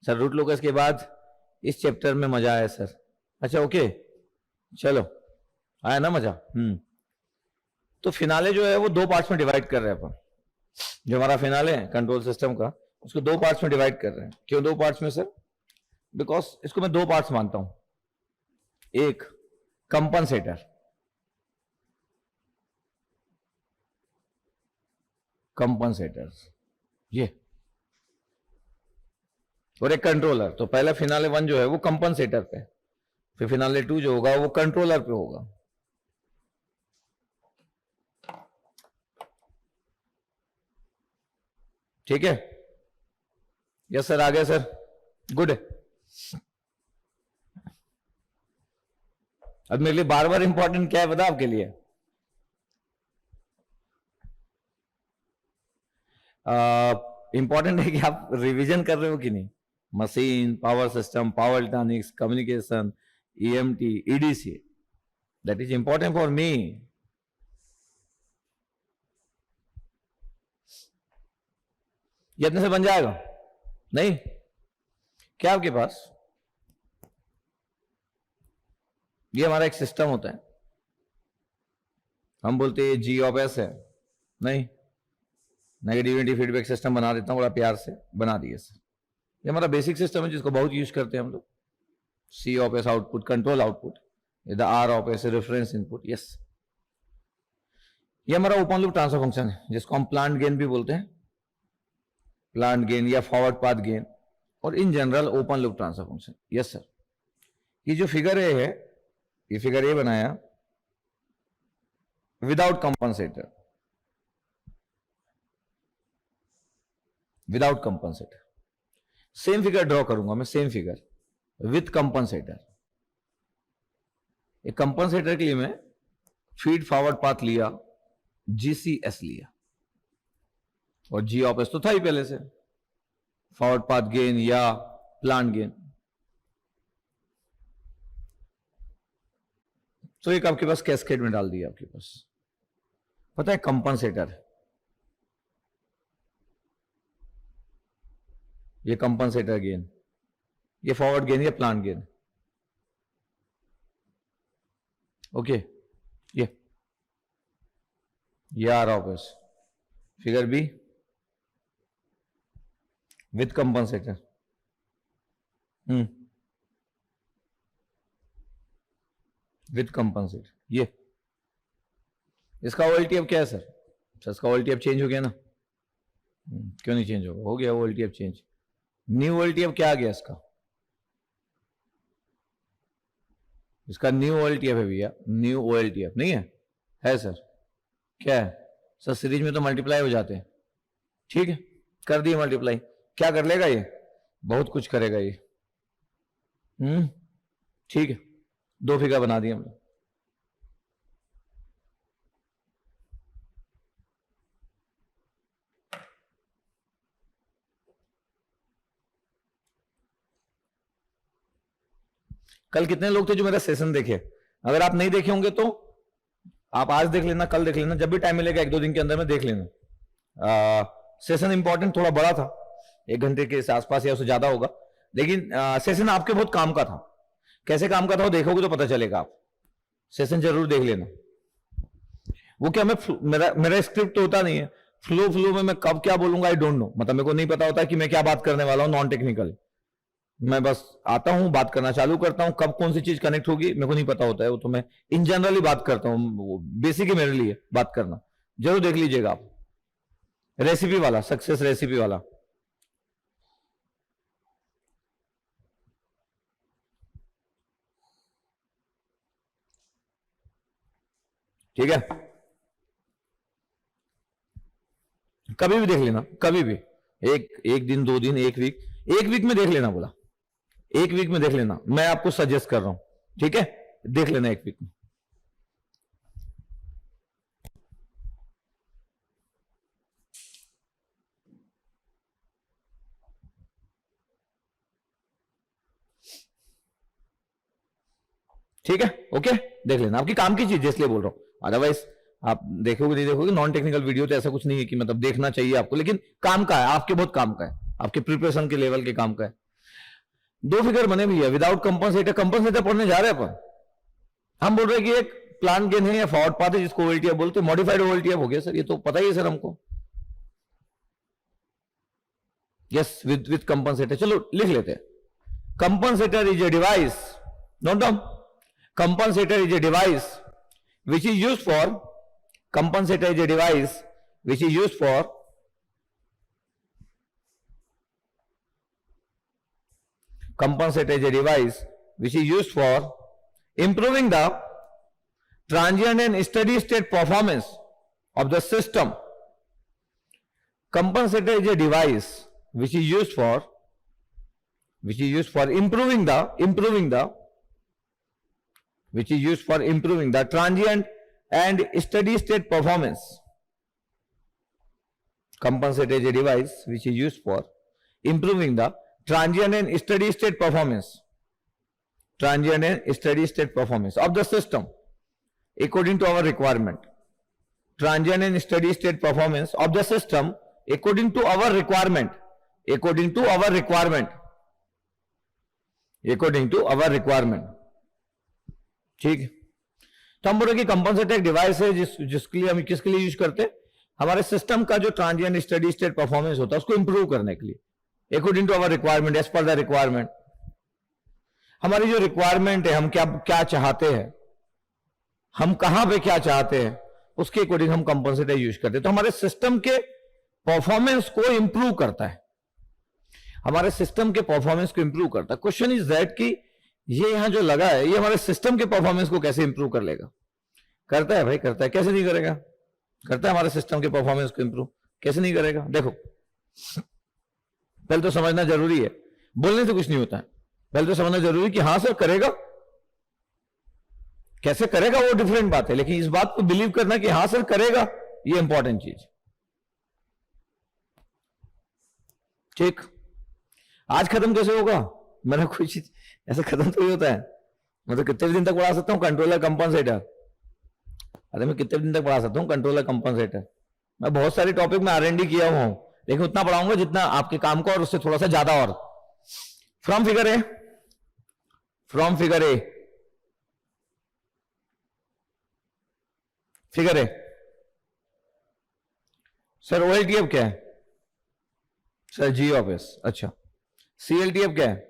Sir root locus के बाद इस चैप्टर में मजा आया सर। अच्छा ओके, चलो आया ना मजा। तो फिनाले जो है वो दो पार्ट्स में डिवाइड कर रहे हैं अपन। जो हमारा फिनाले है कंट्रोल सिस्टम का, उसको दो पार्ट्स में डिवाइड कर रहे हैं। क्यों दो पार्ट्स में सर? बिकॉज इसको मैं दो पार्ट्स मानता हूं। एक कंपनसेटर, ये, और एक कंट्रोलर। तो पहला फिनाले 1 जो है वो कंपनसेटर पे, फिर फिनाले 2 जो होगा वो कंट्रोलर पे होगा। ठीक है? यस सर, आ गया सर, गुड है। अब मेरे लिए बार बार इंपॉर्टेंट क्या है बता आपके लिए? इंपॉर्टेंट है कि आप रिवीजन कर रहे हो कि नहीं। Machine, power system, power electronics, communication, EMT, EDC, that is important for me. ये इतने से बन जाएगा? नहीं, क्या आपके पास ये हमारा एक सिस्टम होता है, हम बोलते हैं जी ऑफ एस है। नहीं, नेगेटिविटी फीडबैक सिस्टम बना देता हूं बड़ा प्यार से, बना दिए सर। ये हमारा बेसिक सिस्टम है जिसको बहुत यूज करते हैं हम लोग। C of S output, control output, the R of S reference input. Yes, ये हमारा ओपन लूप ट्रांसफर फंक्शन है जिसको हम प्लांट गेन भी बोलते हैं, प्लांट गेन या फॉरवर्ड पाथ गेन, और in general open loop transfer function. Yes sir, ये जो फिगर ए है, ये फिगर ए बनाया without compensator, without compensator. Same figure draw करूंगा मैं, सेम फिगर विथ कंपनसेटर। एक कंपनसेटर के लिए मैं फीड फॉरवर्ड पाथ लिया, जीसीएस लिया, और जी ऑफ एस तो था ही पहले से, फॉरवर्ड पाथ गेन या प्लांट गेन। तो एक आपके पास कैस्केड में डाल दिया। आपके पास पता है कंपनसेटर, ये कंपनसेटर गेन, ये फॉरवर्ड गेन या प्लांट गेन। ओके, ये are of S, figure B with compensator. With compensator. ये इसका ओएलटी अब क्या है सर? सर इसका ओएलटी अब चेंज हो गया ना। क्यों नहीं चेंज होगा? हो गया ओएलटी अब चेंज। न्यू ओएलटी अब क्या आ गया इसका? इसका न्यू ओएलटी है भैया, न्यू ओएलटी नहीं है? है सर, क्या है सर? सीरीज में तो मल्टीप्लाई हो जाते हैं। ठीक है, कर दिए मल्टीप्लाई। क्या कर लेगा ये? बहुत कुछ करेगा ये। ठीक है, दो फिगर बना दिए हमने। कल कितने लोग थे जो मेरा सेशन देखे? अगर आप नहीं देखे होंगे तो आप आज देख लेना, कल देख लेना, जब भी टाइम मिलेगा 1-2 दिन के अंदर में देख लेना। सेशन इंपॉर्टेंट थोड़ा बड़ा था, 1 घंटे के आसपास या उससे ज्यादा होगा, लेकिन सेशन आपके बहुत काम का था। कैसे काम का था वो देखोगे तो पता चलेगा। आप सेशन जरूर देख लेना। वो क्या, मेरा स्क्रिप्ट तो होता नहीं है, फ्लो में मैं कब क्या बोलूंगा आई डोंट नो। मतलब मेरे को नहीं पता होता कि मैं क्या बात करने वाला हूं, नॉन टेक्निकल। मैं बस आता हूं, बात करना चालू करता हूं, कब कौन सी चीज कनेक्ट होगी मेरे को नहीं पता होता है। वो तो मैं इन जनरली बात करता हूं, बेसिक है मेरे लिए बात करना। जरूर देख लीजिएगा आप, रेसिपी वाला, सक्सेस रेसिपी वाला। ठीक है, कभी भी देख लेना, कभी भी। एक दिन, 2 दिन, 1 वीक में देख लेना बोला। 1 वीक में देख लेना, मैं आपको सजेस्ट कर रहा हूं। ठीक है, देख लेना 1 वीक में। ठीक है, ओके, देख लेना। आपकी काम की चीज इसलिए बोल रहा हूं, अदरवाइज आप देखोगे नहीं देखोगे। नॉन टेक्निकल वीडियो तो ऐसा कुछ नहीं है कि मतलब देखना चाहिए आपको, लेकिन काम का है, आपके बहुत काम का है, आपके प्रिपरेशन के लेवल के काम का है। दो फिगर बने भी है विदाउट कंपनसेटर। कंपनसेटर पढ़ने जा रहे हैं अपन, हम बोल रहे हैं कि एक प्लान गेन है या फॉरवर्ड पाथ है जिसको ओएलटीएफ बोलते हैं। मॉडिफाइड ओएलटीएफ हो गया सर, ये तो पता ही है सर हमको। Yes, with compensator. चलो लिख लेते हैं। Compensator is a device, note down, compensator is a device which is used for, compensator is a device which is used for compensator is a device which is used for improving the transient and steady state performance of the system. Compensator is a device which is used for improving the transient and steady state performance. Compensator is a device which is used for improving the transient and steady state performance of the system according to our requirement. Transient and steady state performance of the system according to our requirement. ठीक है, तो हम बोल रहे कि compensator एक device है जिसके लिए हम किसके लिए यूज करते हैं, हमारे सिस्टम का जो ट्रांजिएंट स्टेडी स्टेट परफॉर्मेंस होता है उसको इंप्रूव करने के लिए, according to our requirement, as per the requirement. हमारी जो रिक्वायरमेंट है, हम क्या चाहते हैं, हम कहां पे क्या चाहते हैं, उसके अकॉर्डिंग हम कंपनसेटर यूज करते हैं। तो हमारे सिस्टम के परफॉर्मेंस को इंप्रूव करता है, क्वेश्चन इज दैट कि ये यहां जो लगा है ये हमारे सिस्टम के परफॉर्मेंस को कैसे इंप्रूव कर लेगा? करता है भाई, करता है, कैसे नहीं करेगा? करता है हमारे सिस्टम के परफॉर्मेंस को इंप्रूव, कैसे नहीं करेगा? देखो, पहले तो समझना जरूरी है, बोलने से कुछ नहीं होता है, पहले तो समझना जरूरी कि हाँ सर करेगा। कैसे करेगा वो डिफरेंट बात है, लेकिन इस बात को बिलीव करना कि हाँ सर करेगा, ये इंपॉर्टेंट चीज। ठीक, आज खत्म कैसे होगा? मेरा कोई चीज ऐसा खत्म तो ही होता है, मैं तो कितने दिन तक पढ़ा सकता हूं कंट्रोलर कंपनसेटर। अरे मैं कितने दिन तक पढ़ा सकता हूं कंट्रोलर कंपनसेटर? मैं बहुत सारे टॉपिक में R&D किया हुआ हूं, लेकिन उतना पढ़ाऊंगा जितना आपके काम को और उससे थोड़ा सा ज्यादा। और from figure A sir OLTF क्या है? Sir G of S। अच्छा, CLTF क्या है?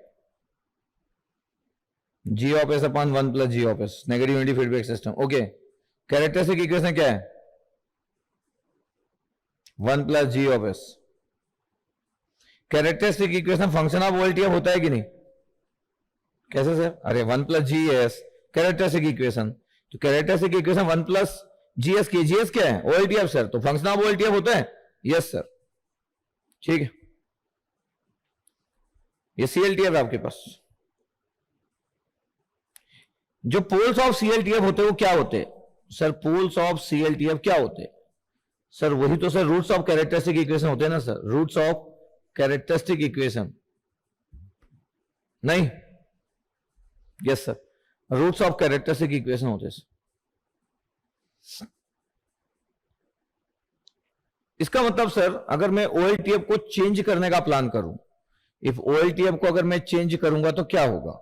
G of S upon 1 plus G of S, negative unity feedback system. Okay, characteristic equation क्या है? 1 plus G of S। Characteristic equation function of OLTF होता है कि नहीं? कैसे सर? अरे 1 प्लस GS कैरेक्टरिस्टिक इक्वेशन, तो कैरेक्टरिस्टिक इक्वेशन 1 प्लस GS की, GS क्या है? OLTF सर, तो फंक्शन ऑफ OLTF होता है? यस सर, ठीक है। ये CLTF है आपके पास। जो पोल्स ऑफ CLTF होते हैं वो क्या होते हैं? सर पोल्स ऑफ CLTF क्या होते हैं? सर वही तो sir roots of characteristic equation होते हैं ना sir, roots of characteristic equation. नहीं, yes sir, roots of characteristic equation होते हैं। इसका मतलब सर अगर मैं OLTF को चेंज करने का प्लान करूं, इफ OLTF को अगर मैं चेंज करूंगा तो क्या होगा?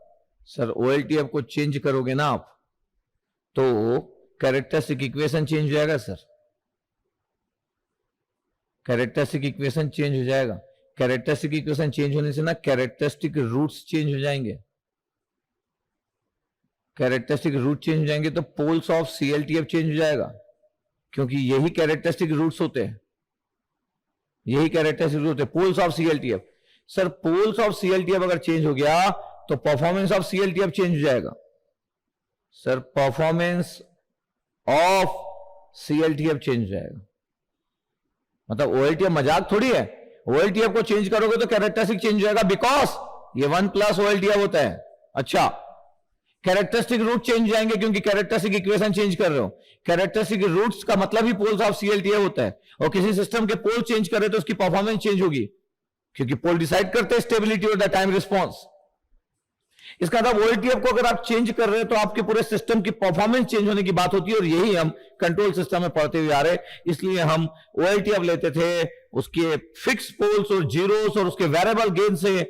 सर OLTF को चेंज करोगे ना आप तो कैरेक्टरिस्टिक इक्वेशन चेंज हो जाएगा सर, कैरेक्टरिस्टिक इक्वेशन चेंज हो जाएगा। कैरेक्टरिस्टिक इक्वेशन चेंज होने से ना कैरेक्टरिस्टिक रूट्स चेंज हो जाएंगे, कैरेक्टरिस्टिक रूट चेंज हो जाएंगे तो पोल्स ऑफ CLTF चेंज हो जाएगा, क्योंकि यही कैरेक्टरिस्टिक रूट्स होते हैं, यही कैरेक्टरिस्टिक रूट होते हैं poles of CLTF। Sir poles of CLTF अगर चेंज हो गया तो परफॉर्मेंस ऑफ CLTF चेंज हो जाएगा। Sir performance of CLTF change हो जाएगा, मतलब OLTF मजाक थोड़ी है। OLTF को चेंज करोगे तो कैरेक्टरिस्टिक चेंज हो जाएगा, बिकॉज ये 1 प्लस OLTF होता है। अच्छा, कैरेक्टरिस्टिक रूट चेंज जाएंगे क्योंकि कैरेक्टरिस्टिक इक्वेशन चेंज कर रहे हो। कैरेक्टरिस्टिक रूट्स का मतलब ही पोल्स ऑफ CLTF होता है, और किसी सिस्टम के पोल चेंज करे तो उसकी परफॉर्मेंस चेंज होगी, क्योंकि पोल डिसाइड करते हैं स्टेबिलिटी और द टाइम रिस्पॉन्स। इसका मतलब OLTF को अगर आप चेंज कर रहे हैं तो आपके पूरे सिस्टम की परफॉर्मेंस चेंज होने की बात होती है, और यही हम कंट्रोल सिस्टम में पढ़ते हुए आ रहे हैं। इसलिए हम OLTF लेते थे उसके फिक्स पोल्स और जीरोस और उसके वेरिएबल गेन से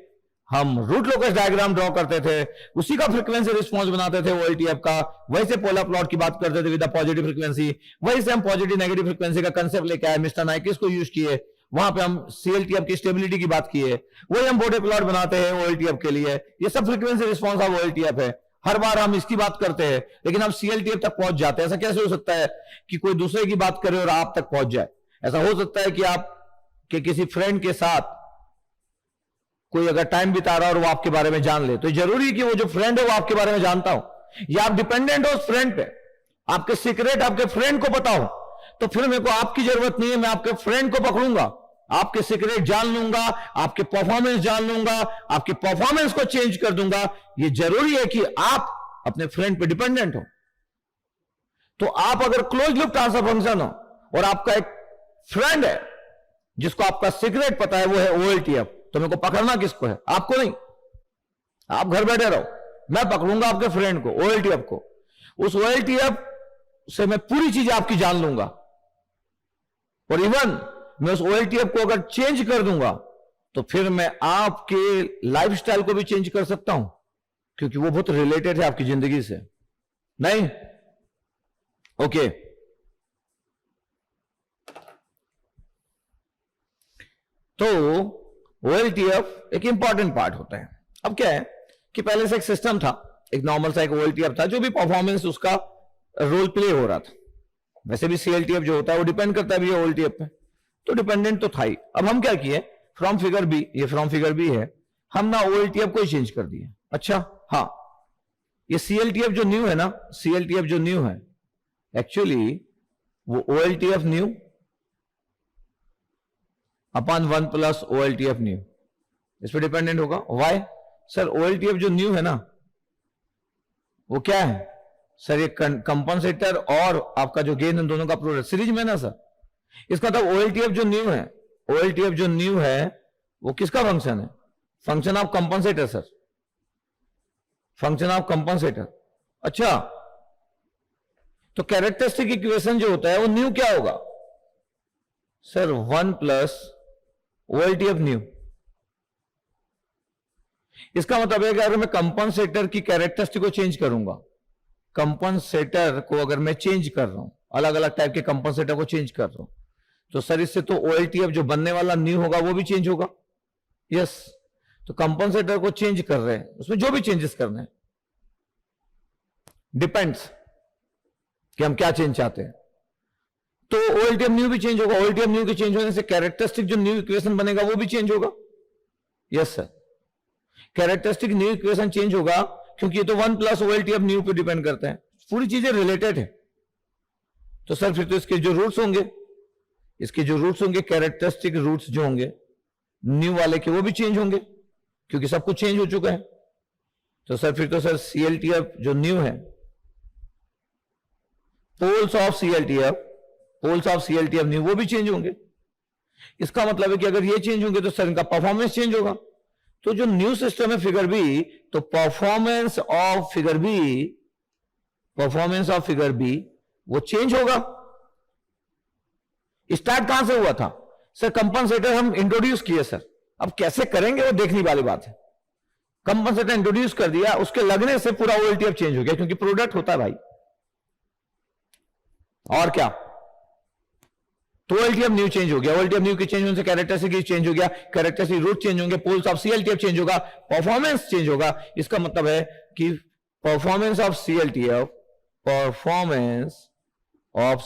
हम रूट लोकस डायग्राम ड्रॉ करते थे, उसी का फ्रीक्वेंसी रिस्पॉन्स बनाते थे OLTF का, वही से पोलर प्लॉट की बात करते थे विद पॉजिटिव फ्रीक्वेंसी, वही से हम पॉजिटिव नेगेटिव फ्रीक्वेंसी का कंसेप्ट लेके आए, मिस्टर नाइकिस को यूज किए, वहां पे हम CLTF की स्टेबिलिटी की बात किए, वही हम बोडे प्लॉट बनाते हैं OLTF के लिए। ये सब फ्रीक्वेंसी रिस्पॉन्स ऑफ OLTF है। हर बार हम इसकी बात करते हैं लेकिन हम CLTF तक पहुंच जाते हैं। ऐसा कैसे हो सकता है कि कोई दूसरे की बात करे और आप तक पहुंच जाए? ऐसा हो सकता है कि आप के किसी फ्रेंड के साथ कोई अगर टाइम बिता रहा है और वो आपके बारे में जान ले, तो जरूरी है कि वो जो फ्रेंड है वो आपके बारे में जानता हो, या आप डिपेंडेंट हो उस फ्रेंड पे, आपके सीक्रेट आपके फ्रेंड को पता हो, तो फिर मेरे को आपकी जरूरत नहीं है, मैं आपके फ्रेंड को पकड़ूंगा, आपके सीक्रेट जान लूंगा, आपके परफॉर्मेंस जान लूंगा, आपके परफॉर्मेंस को चेंज कर दूंगा। ये जरूरी है कि आप अपने फ्रेंड पे डिपेंडेंट हो। तो आप अगर क्लोज लूप ट्रांसफर फंक्शन हो और आपका एक फ्रेंड है जिसको आपका सीक्रेट पता है, वो है OLTF, तो मेरे को पकड़ना किसको है? आपको नहीं। आप घर बैठे रहो, मैं पकड़ूंगा आपके फ्रेंड को, OLTF को। उस OLTF से मैं पूरी चीजें आपकी जान लूंगा, और इवन मैं उस OLTF को अगर चेंज कर दूंगा तो फिर मैं आपके लाइफस्टाइल को भी चेंज कर सकता हूं, क्योंकि वो बहुत रिलेटेड है आपकी जिंदगी से। नहीं? ओके। तो OLTF एक इंपॉर्टेंट पार्ट होता है। अब क्या है कि पहले से एक सिस्टम था, एक नॉर्मल सा एक OLTF था, जो भी परफॉर्मेंस उसका रोल प्ले हो रहा था। वैसे भी CLTF जो होता है वो डिपेंड करता है भी OLTF पे, तो डिपेंडेंट तो था ही। अब हम क्या किए, फ्रॉम फिगर बी, ये फ्रॉम फिगर बी है, हम ना OLTF को ही चेंज कर दिए। अच्छा हाँ, ये CLTF जो न्यू है ना, CLTF जो न्यू है, एक्चुअली वो OLTF new upon 1 plus OLTF new, इस पर डिपेंडेंट होगा। Why sir? OLTF जो न्यू है ना, वो क्या है सर? ये कंपनसेटर और आपका जो गेन, इन दोनों का प्रोडक्ट सीरीज में ना सर। इसका मतलब OLTF जो न्यू है, OLTF जो न्यू है वो किसका फंक्शन है? Function of compensator sir, function of compensator. अच्छा, तो कैरेक्टरिस्टिक इक्वेशन जो होता है वो न्यू क्या होगा सर? 1 plus OLTF new. इसका मतलब है कि अगर मैं कंपनसेटर की कैरेक्टरिस्टिक को चेंज करूंगा, कंपनसेटर को अगर मैं चेंज कर रहा हूं, अलग अलग टाइप के कंपनसेटर को चेंज कर रहा हूं, तो सर इससे तो OLTF जो बनने वाला न्यू होगा वो भी चेंज होगा। यस, तो कंपनसेटर को चेंज कर रहे हैं, उसमें जो भी चेंजेस करने हैं, डिपेंड्स कि हम क्या चेंज चाहते हैं। तो OLTF न्यू भी चेंज होगा। OLTF न्यू के चेंज होने से कैरेक्टरिस्टिक जो न्यू इक्वेशन बनेगा वो भी चेंज होगा। Yes sir, characteristic new equation change होगा क्योंकि ये तो 1 प्लस OLTF न्यू पे डिपेंड करते हैं, पूरी चीजें रिलेटेड है। तो सर फिर तो इसके जो रूट्स होंगे, इसके जो रूट्स होंगे, कैरेक्टरिस्टिक रूट्स जो होंगे न्यू वाले के, वो भी चेंज होंगे क्योंकि सब कुछ चेंज हो चुका है। तो सर फिर तो सर CLTF जो न्यू है, पोल्स ऑफ CLTF न्यू, वो भी चेंज होंगे। इसका मतलब है कि अगर ये चेंज होंगे तो सर इनका परफॉर्मेंस चेंज होगा। तो जो न्यू सिस्टम है फिगर बी, तो परफॉर्मेंस ऑफ फिगर बी वो चेंज होगा। स्टार्ट कहां से हुआ था सर? कंपनसेटर हम इंट्रोड्यूस किए सर। अब कैसे करेंगे वो देखने वाली बात है। कंपनसेटर इंट्रोड्यूस कर दिया, उसके लगने से पूरा OLTF चेंज हो गया, क्योंकि प्रोडक्ट होता है भाई। और क्या? तो OLTF न्यू चेंज हो गया। OLTF न्यू के चेंज होने से कैरेक्टरिस्टिक चेंज हो गया, कैरेक्टरिस्टिक रूट चेंज होंगे, पोल्स ऑफ CLTF चेंज होगा, परफॉर्मेंस चेंज होगा। इसका मतलब है कि performance of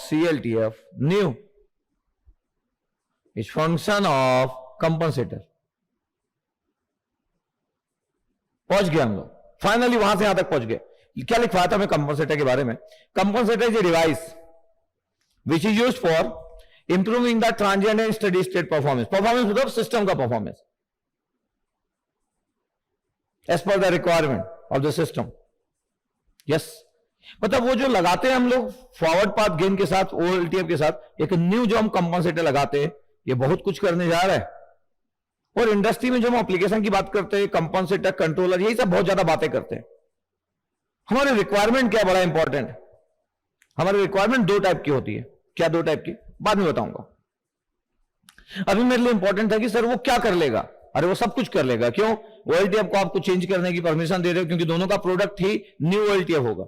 CLTF new is function of compensator. पहुंच गए हम लोग, फाइनली वहां से यहां तक पहुंच गए। क्या लिखवाया था मैं कंपनसेटर के बारे में? Compensator is a device which is used for improving the transient and steady state performance. Performance मतलब सिस्टम का performance as per the requirement of the system. Yes, मतलब वो जो लगाते हैं हम लोग फॉरवर्ड पाथ गेन के साथ, OLTF के साथ, एक न्यू जो हम कंपनसेटर लगाते हैं, ये बहुत कुछ करने जा रहा है। और इंडस्ट्री में जो हम एप्लीकेशन की बात करते हैं, कंपनसेटर, कंट्रोलर, यही सब बहुत ज्यादा बातें करते हैं। हमारी रिक्वायरमेंट क्या बड़ा इंपॉर्टेंट है। हमारी रिक्वायरमेंट 2 टाइप की होती है। क्या 2 टाइप की? बाद में बताऊंगा। अभी मेरे लिए इंपॉर्टेंट है कि सर वो क्या कर लेगा। अरे वो सब कुछ कर लेगा। क्यों? OLTF को आपको चेंज करने की परमिशन दे रहे हो, क्योंकि दोनों का प्रोडक्ट ही न्यू OLTF होगा।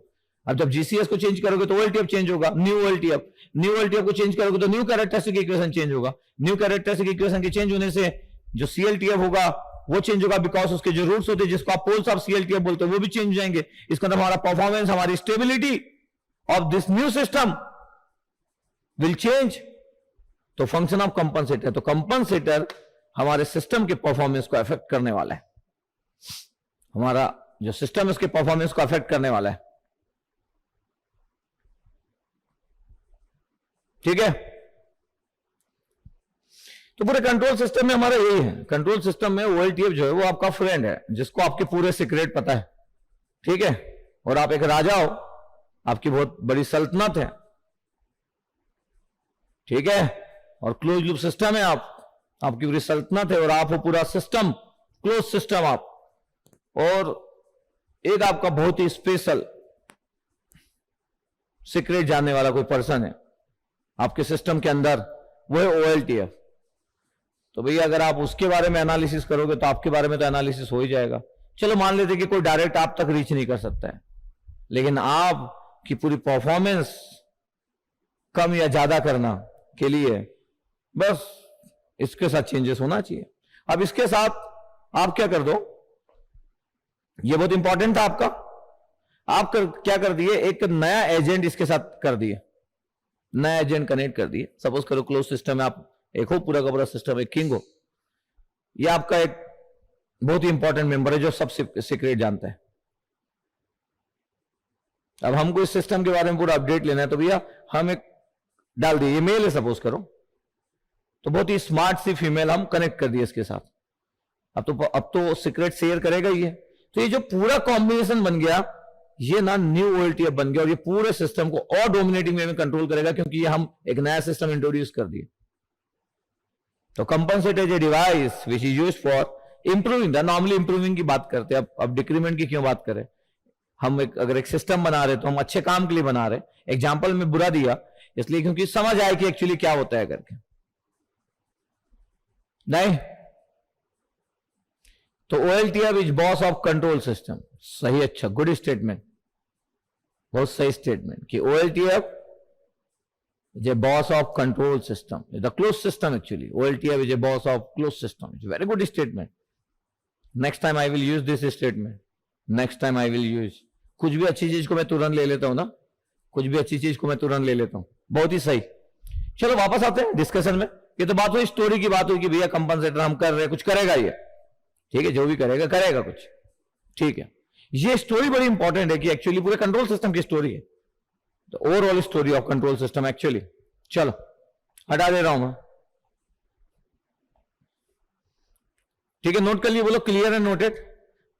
अब जब GCS को चेंज करोगे तो OLTF चेंज होगा, न्यू OLTF को चेंज करोगे तो न्यू कैरेक्टरिस्टिक इक्वेशन चेंज होगा। न्यू कैरेक्टरिस्टिक इक्वेशन के चेंज होने से जो CLTF होगा वो चेंज होगा, बिकॉज उसके जो रूट्स होते हैं जिसको आप पोल्स ऑफ CLTF बोलते हैं वो भी चेंज हो जाएंगे। इसका मतलब हमारा परफॉर्मेंस, हमारी stability of this new system will change. तो फंक्शन ऑफ कंपनसेटर, तो कंपनसेटर हमारे सिस्टम के परफॉर्मेंस को अफेक्ट करने वाला है, हमारा जो सिस्टम है उसके परफॉर्मेंस को अफेक्ट करने वाला है। ठीक है, तो पूरे कंट्रोल सिस्टम में हमारा यही है। कंट्रोल सिस्टम में OLTF जो है वो आपका फ्रेंड है, जिसको आपके पूरे सीक्रेट पता है। ठीक है, और आप एक राजा हो, आपकी बहुत बड़ी सल्तनत है। ठीक है, और क्लोज लूप सिस्टम है, आपकी पूरी सल्तनत है और आप हो पूरा सिस्टम, क्लोज सिस्टम आप। और एक आपका बहुत ही स्पेशल सीक्रेट जानने वाला कोई पर्सन है आपके सिस्टम के अंदर, वो है OLTF। तो भैया अगर आप उसके बारे में एनालिसिस करोगे तो आपके बारे में तो एनालिसिस हो ही जाएगा। चलो मान लेते कि कोई डायरेक्ट आप तक रीच नहीं कर सकता है, लेकिन आपकी पूरी परफॉर्मेंस कम या ज्यादा करना के लिए बस इसके साथ चेंजेस होना चाहिए। अब इसके साथ आप क्या कर दो, ये बहुत इंपॉर्टेंट था आपका, आप क्या कर दिए, एक नया एजेंट इसके साथ कर दिए, नया एजेंट कनेक्ट कर दिए। सपोज करो क्लोज सिस्टम में आप एक हो, पूरा का पूरा सिस्टम एक किंग हो, ये आपका एक बहुत ही इंपॉर्टेंट मेंबर है जो सब सीक्रेट जानता है। अब हमको इस सिस्टम के बारे में पूरा अपडेट लेना है, तो भैया हम एक डाल दिए, ये मेल है सपोज करो, तो बहुत ही स्मार्ट सी फीमेल हम कनेक्ट कर दिए इसके साथ। अब तो सीक्रेट शेयर करेगा ही है। तो ये जो पूरा कॉम्बिनेशन बन गया, ये ना न्यू OLTF बन गया और ये पूरे सिस्टम को और डोमिनेटिंग वे में कंट्रोल करेगा, क्योंकि ये हम एक नया सिस्टम इंट्रोड्यूस कर दिए। तो compensator is a device which is used for improving the, normally improving की बात करते हैं, अब डिक्रीमेंट की क्यों बात करें। हम अगर एक सिस्टम बना रहे तो हम अच्छे काम के लिए बना रहे। एग्जाम्पल में बुरा दिया इसलिए क्योंकि समझ आए कि एक्चुअली क्या होता है करके, नहीं। तो OLTF is boss of control system. सही, अच्छा, गुड स्टेटमेंट, बहुत सही स्टेटमेंट कि OLTF is a boss of control system, the closed system actually. OLTF is a boss of closed system. It's a very good statement. Next time I will use this statement. Next time I will use. कुछ भी अच्छी चीज को मैं तुरंत ले लेता हूं ना, कुछ भी अच्छी चीज को मैं तुरंत ले लेता हूं। बहुत ही सही। चलो वापस आते हैं डिस्कशन में। ये तो बात हुई, स्टोरी की बात हुई कि भैया कंपनसेटर हम कर रहे हैं, कुछ करेगा ये। ठीक है, जो भी करेगा करेगा कुछ। ठीक है, ये स्टोरी बड़ी इंपॉर्टेंट है कि एक्चुअली पूरे कंट्रोल सिस्टम की स्टोरी है, तो overall story of control system actually. चलो हटा दे रहा हूं मैं। ठीक है, नोट कर लिए, बोलो clear and noted,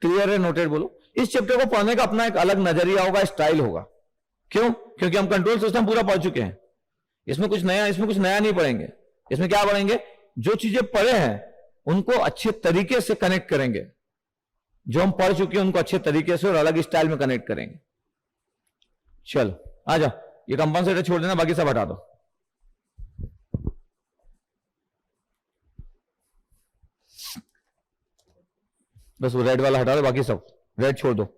clear and noted बोलो। इस चैप्टर को पढ़ने का अपना एक अलग नजरिया होगा, स्टाइल होगा। क्यों? क्योंकि हम कंट्रोल सिस्टम पूरा पढ़ चुके हैं। इसमें कुछ नया नहीं पढ़ेंगे। इसमें क्या पढ़ेंगे? जो चीजें पढ़े हैं उनको अच्छे तरीके से कनेक्ट करेंगे, जो हम पढ़ चुके हैं उनको अच्छे तरीके से और अलग स्टाइल में कनेक्ट करेंगे। चलो आ जाओ, ये कंपनसेटर छोड़ देना, बाकी सब हटा दो। बस वो रेड वाला हटा दो, बाकी सब रेड छोड़ दो।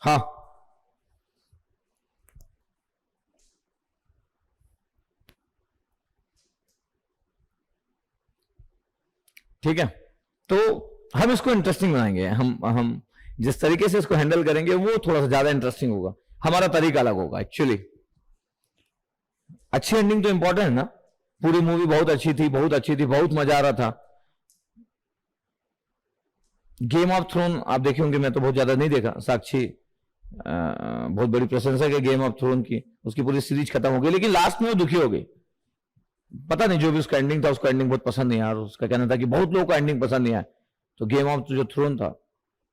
हाँ, ठीक है, तो हम इसको इंटरेस्टिंग बनाएंगे। हम जिस तरीके से इसको हैंडल करेंगे वो थोड़ा सा ज्यादा इंटरेस्टिंग होगा, हमारा तरीका अलग होगा एक्चुअली। अच्छी एंडिंग तो इंपॉर्टेंट है ना। पूरी मूवी बहुत अच्छी थी, बहुत अच्छी थी, बहुत मजा आ रहा था, गेम ऑफ थ्रोन आप देखे होंगे, मैं तो बहुत ज्यादा नहीं देखा, साक्षी बहुत बड़ी प्रशंसक है गेम ऑफ थ्रोन की, उसकी पूरी सीरीज खत्म हो गई, लेकिन लास्ट में वो दुखी हो गई। पता नहीं जो भी उसका एंडिंग था, उसका एंडिंग बहुत पसंद नहीं आया, और उसका कहना था कि बहुत लोगों को एंडिंग पसंद नहीं आया, तो गेम ऑफ जो थ्रोन था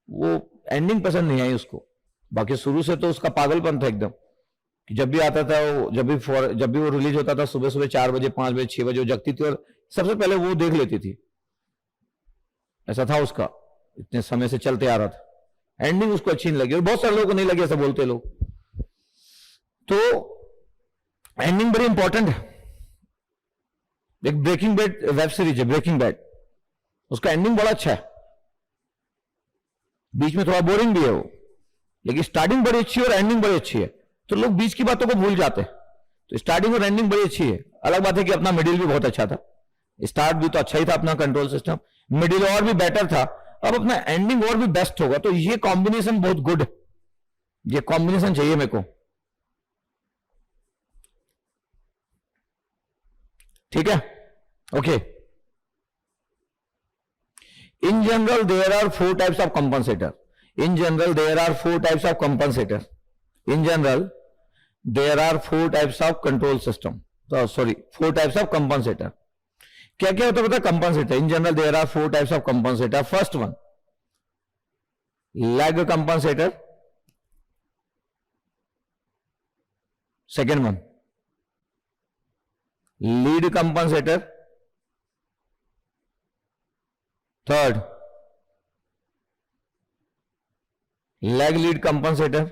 वो एंडिंग पसंद नहीं आई उसको। बाकी शुरू से तो उसका पागलपन था एकदम, कि जब भी आता था वो, जब भी वो रिलीज होता था सुबह सुबह 4 बजे 5 बजे 6 बजे वो जगती थी और सबसे पहले वो देख लेती थी, ऐसा था उसका, इतने समय से चलते आ रहा था। एंडिंग उसको अच्छी नहीं लगी, और बहुत सारे लोगों को नहीं लगी, ऐसा बोलते लोग। तो एंडिंग बड़ी इंपॉर्टेंट है। एक ब्रेकिंग बैड वेब सीरीज है, ब्रेकिंग बैड, उसका एंडिंग बड़ा अच्छा है, बीच में थोड़ा बोरिंग भी है वो, लेकिन स्टार्टिंग बड़ी अच्छी है और एंडिंग बड़ी अच्छी है, तो लोग बीच की बातों को भूल जाते हैं। तो स्टार्टिंग और एंडिंग बड़ी अच्छी है। अलग बात है कि अपना मिडिल भी बहुत अच्छा था, स्टार्ट भी तो अच्छा ही था अपना कंट्रोल सिस्टम, मिडिल और भी बेटर था, अब अपना एंडिंग और भी बेस्ट होगा। तो ये कॉम्बिनेशन बहुत गुड है, ये कॉम्बिनेशन चाहिए मेरे को, ठीक है, okay. In general there are 4 types of compensator, in general there are 4 types of compensator, in general there are 4 types of control system, sorry 4 types of compensator. क्या क्या होता है compensator? In general there are 4 types of compensator. First one lag compensator, second one lead compensator, third lag lead compensator,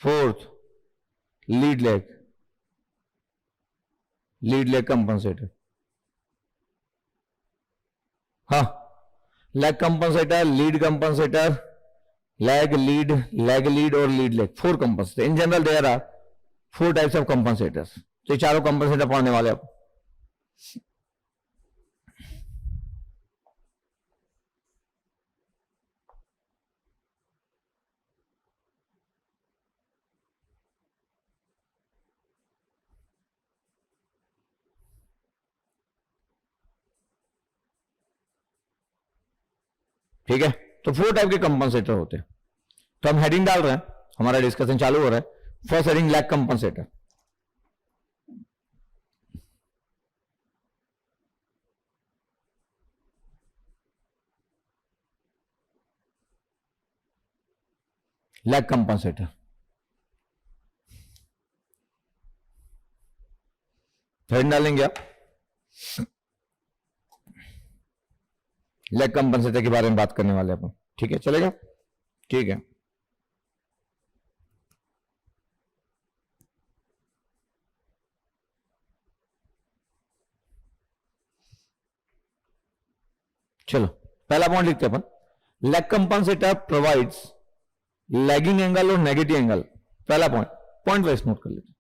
fourth lead lag compensator. हाँ, lag compensator, lead compensator, lag lead और lead lag, 4 compensator. In general there are 4 types of compensators. तो ये चारों compensator पढ़ने वाले आप। ठीक है, तो 4 टाइप के कंपनसेटर होते हैं। तो हम हेडिंग डाल रहे हैं, हमारा डिस्कशन चालू हो रहा है। First heading lag compensator. Lag compensator, heading डालेंगे आप, लैग कंपनसेटर के बारे में बात करने वाले अपन। ठीक है, चलेगा, ठीक है। चलो पहला पॉइंट लिखते हैं अपन। Lag compensator provides lagging angle और नेगेटिव एंगल। पहला पॉइंट वाइज नोट कर लीजिए।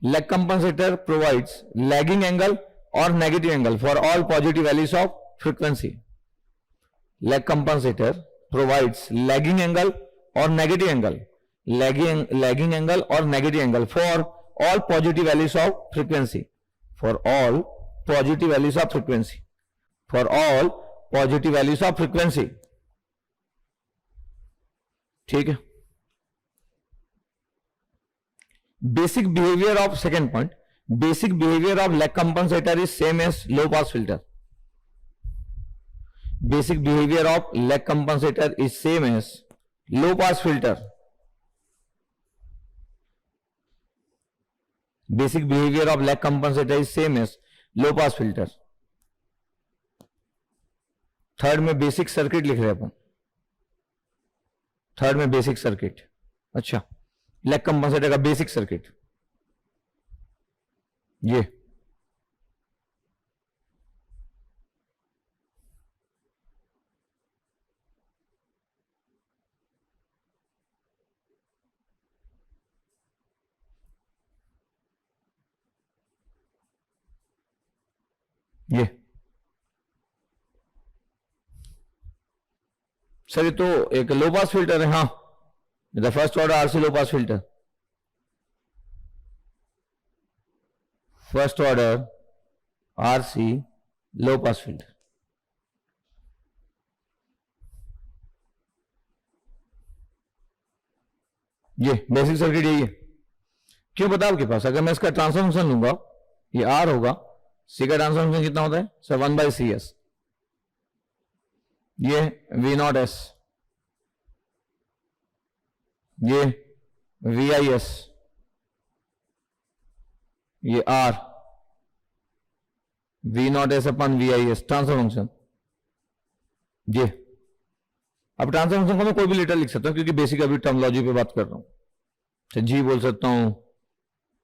Lag compensator provides lagging angle और negative angle for all positive values of frequency. Lag compensator provides lagging angle और नेगेटिव एंगल, लैगिंग एंगल और negative angle for all positive values of frequency, for all positive values of frequency, for all positive values of frequency. ठीक है। Basic behaviour of, second point, basic behaviour of lag compensator is same as low pass filter. Basic behaviour of lag compensator is same as low pass filter. Basic behaviour of lag compensator is same as low pass filter. Third में basic circuit लिख रहे हैं अपन, third में basic circuit. अच्छा, lag compensator का basic circuit ये sir ये तो एक लो पास फिल्टर है। हाँ, the first order RC low pass filter, first order RC low pass filter. ये बेसिक सर्किट यही है। क्यों पता आपके पास? अगर मैं इसका ट्रांसफर फंक्शन लूंगा, ये आर होगा, सी का ट्रांसफर फंक्शन कितना होता है सर? 1/CS। ये V0S, ये VIS, ये R, V0S अपन VIS ट्रांसफर फंक्शन। ये अब ट्रांसफर फंक्शन को मैं कोई भी लेटर लिख सकता हूं क्योंकि बेसिक अभी टर्मिनोलॉजी पे बात कर रहा हूं। तो G बोल सकता हूं,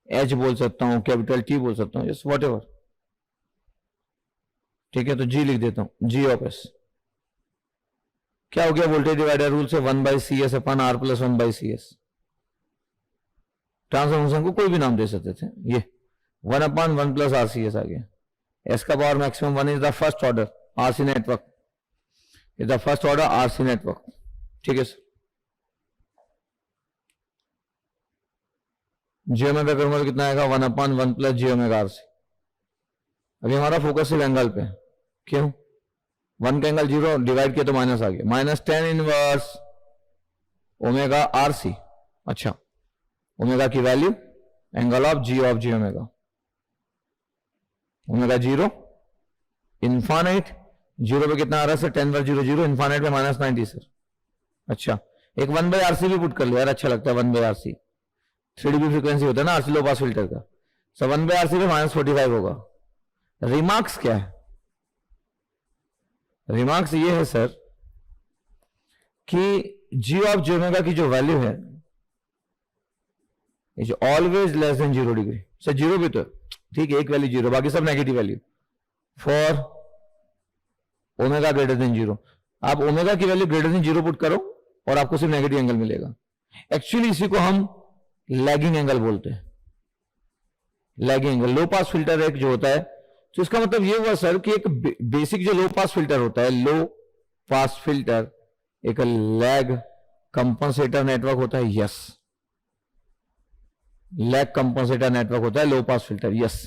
H बोल सकता हूं, कैपिटल T बोल सकता हूं, यस वॉट एवर। ठीक है, तो G लिख देता हूं, G ऑफ S। क्या हो गया? वोल्टेज डिवाइडर रूल से 1/CS अपन R plus 1/CS। Transfer function को कोई भी नाम दे सकते थे। ये 1/1 प्लस RCS आ गया। S का power maximum 1 is the first order RC network, is the first order RC network. ठीक है सर। J ओमेगा करूंगा कितना आएगा? 1/1 प्लस J ओमेगा RC। अभी हमारा फोकस सिर्फ एंगल पे है। क्यों? 1 का एंगल 0 डिवाइड किया तो माइनस आ गया, -10 इनवर्स ओमेगा RC। अच्छा, ओमेगा की value angle of G omega, omega 0 infinite 0 पे कितना आ रहा है सर? 10/0 इन्फानाइट पे -90 सर। अच्छा, एक 1/RC भी पुट कर लिया यार, अच्छा लगता है 1/RC। 3dB फ्रीक्वेंसी होता है ना RC लो पास फिल्टर का। सो 1/RC पे -45 होगा। रिमार्क्स क्या है? रिमार्क्स ये है सर कि G ओमेगा की जो वैल्यू है is always less than 0 degree. Sir 0 भी तो ठीक है, एक वैल्यू 0, बाकी सब negative value for omega greater than 0। आप ओमेगा की वैल्यू ग्रेटर देन 0 पुट करो और आपको सिर्फ नेगेटिव एंगल मिलेगा। एक्चुअली इसी को हम लैगिंग एंगल बोलते हैं। लैगिंग एंगल लो पास फिल्टर एक जो होता है, तो इसका मतलब ये हुआ सर कि एक बेसिक जो लो पास फिल्टर होता है, लो पास फिल्टर एक लैग कंपनसेटर नेटवर्क होता है। यस, लैग कंपनसेटर नेटवर्क होता है low pass filter. Yes,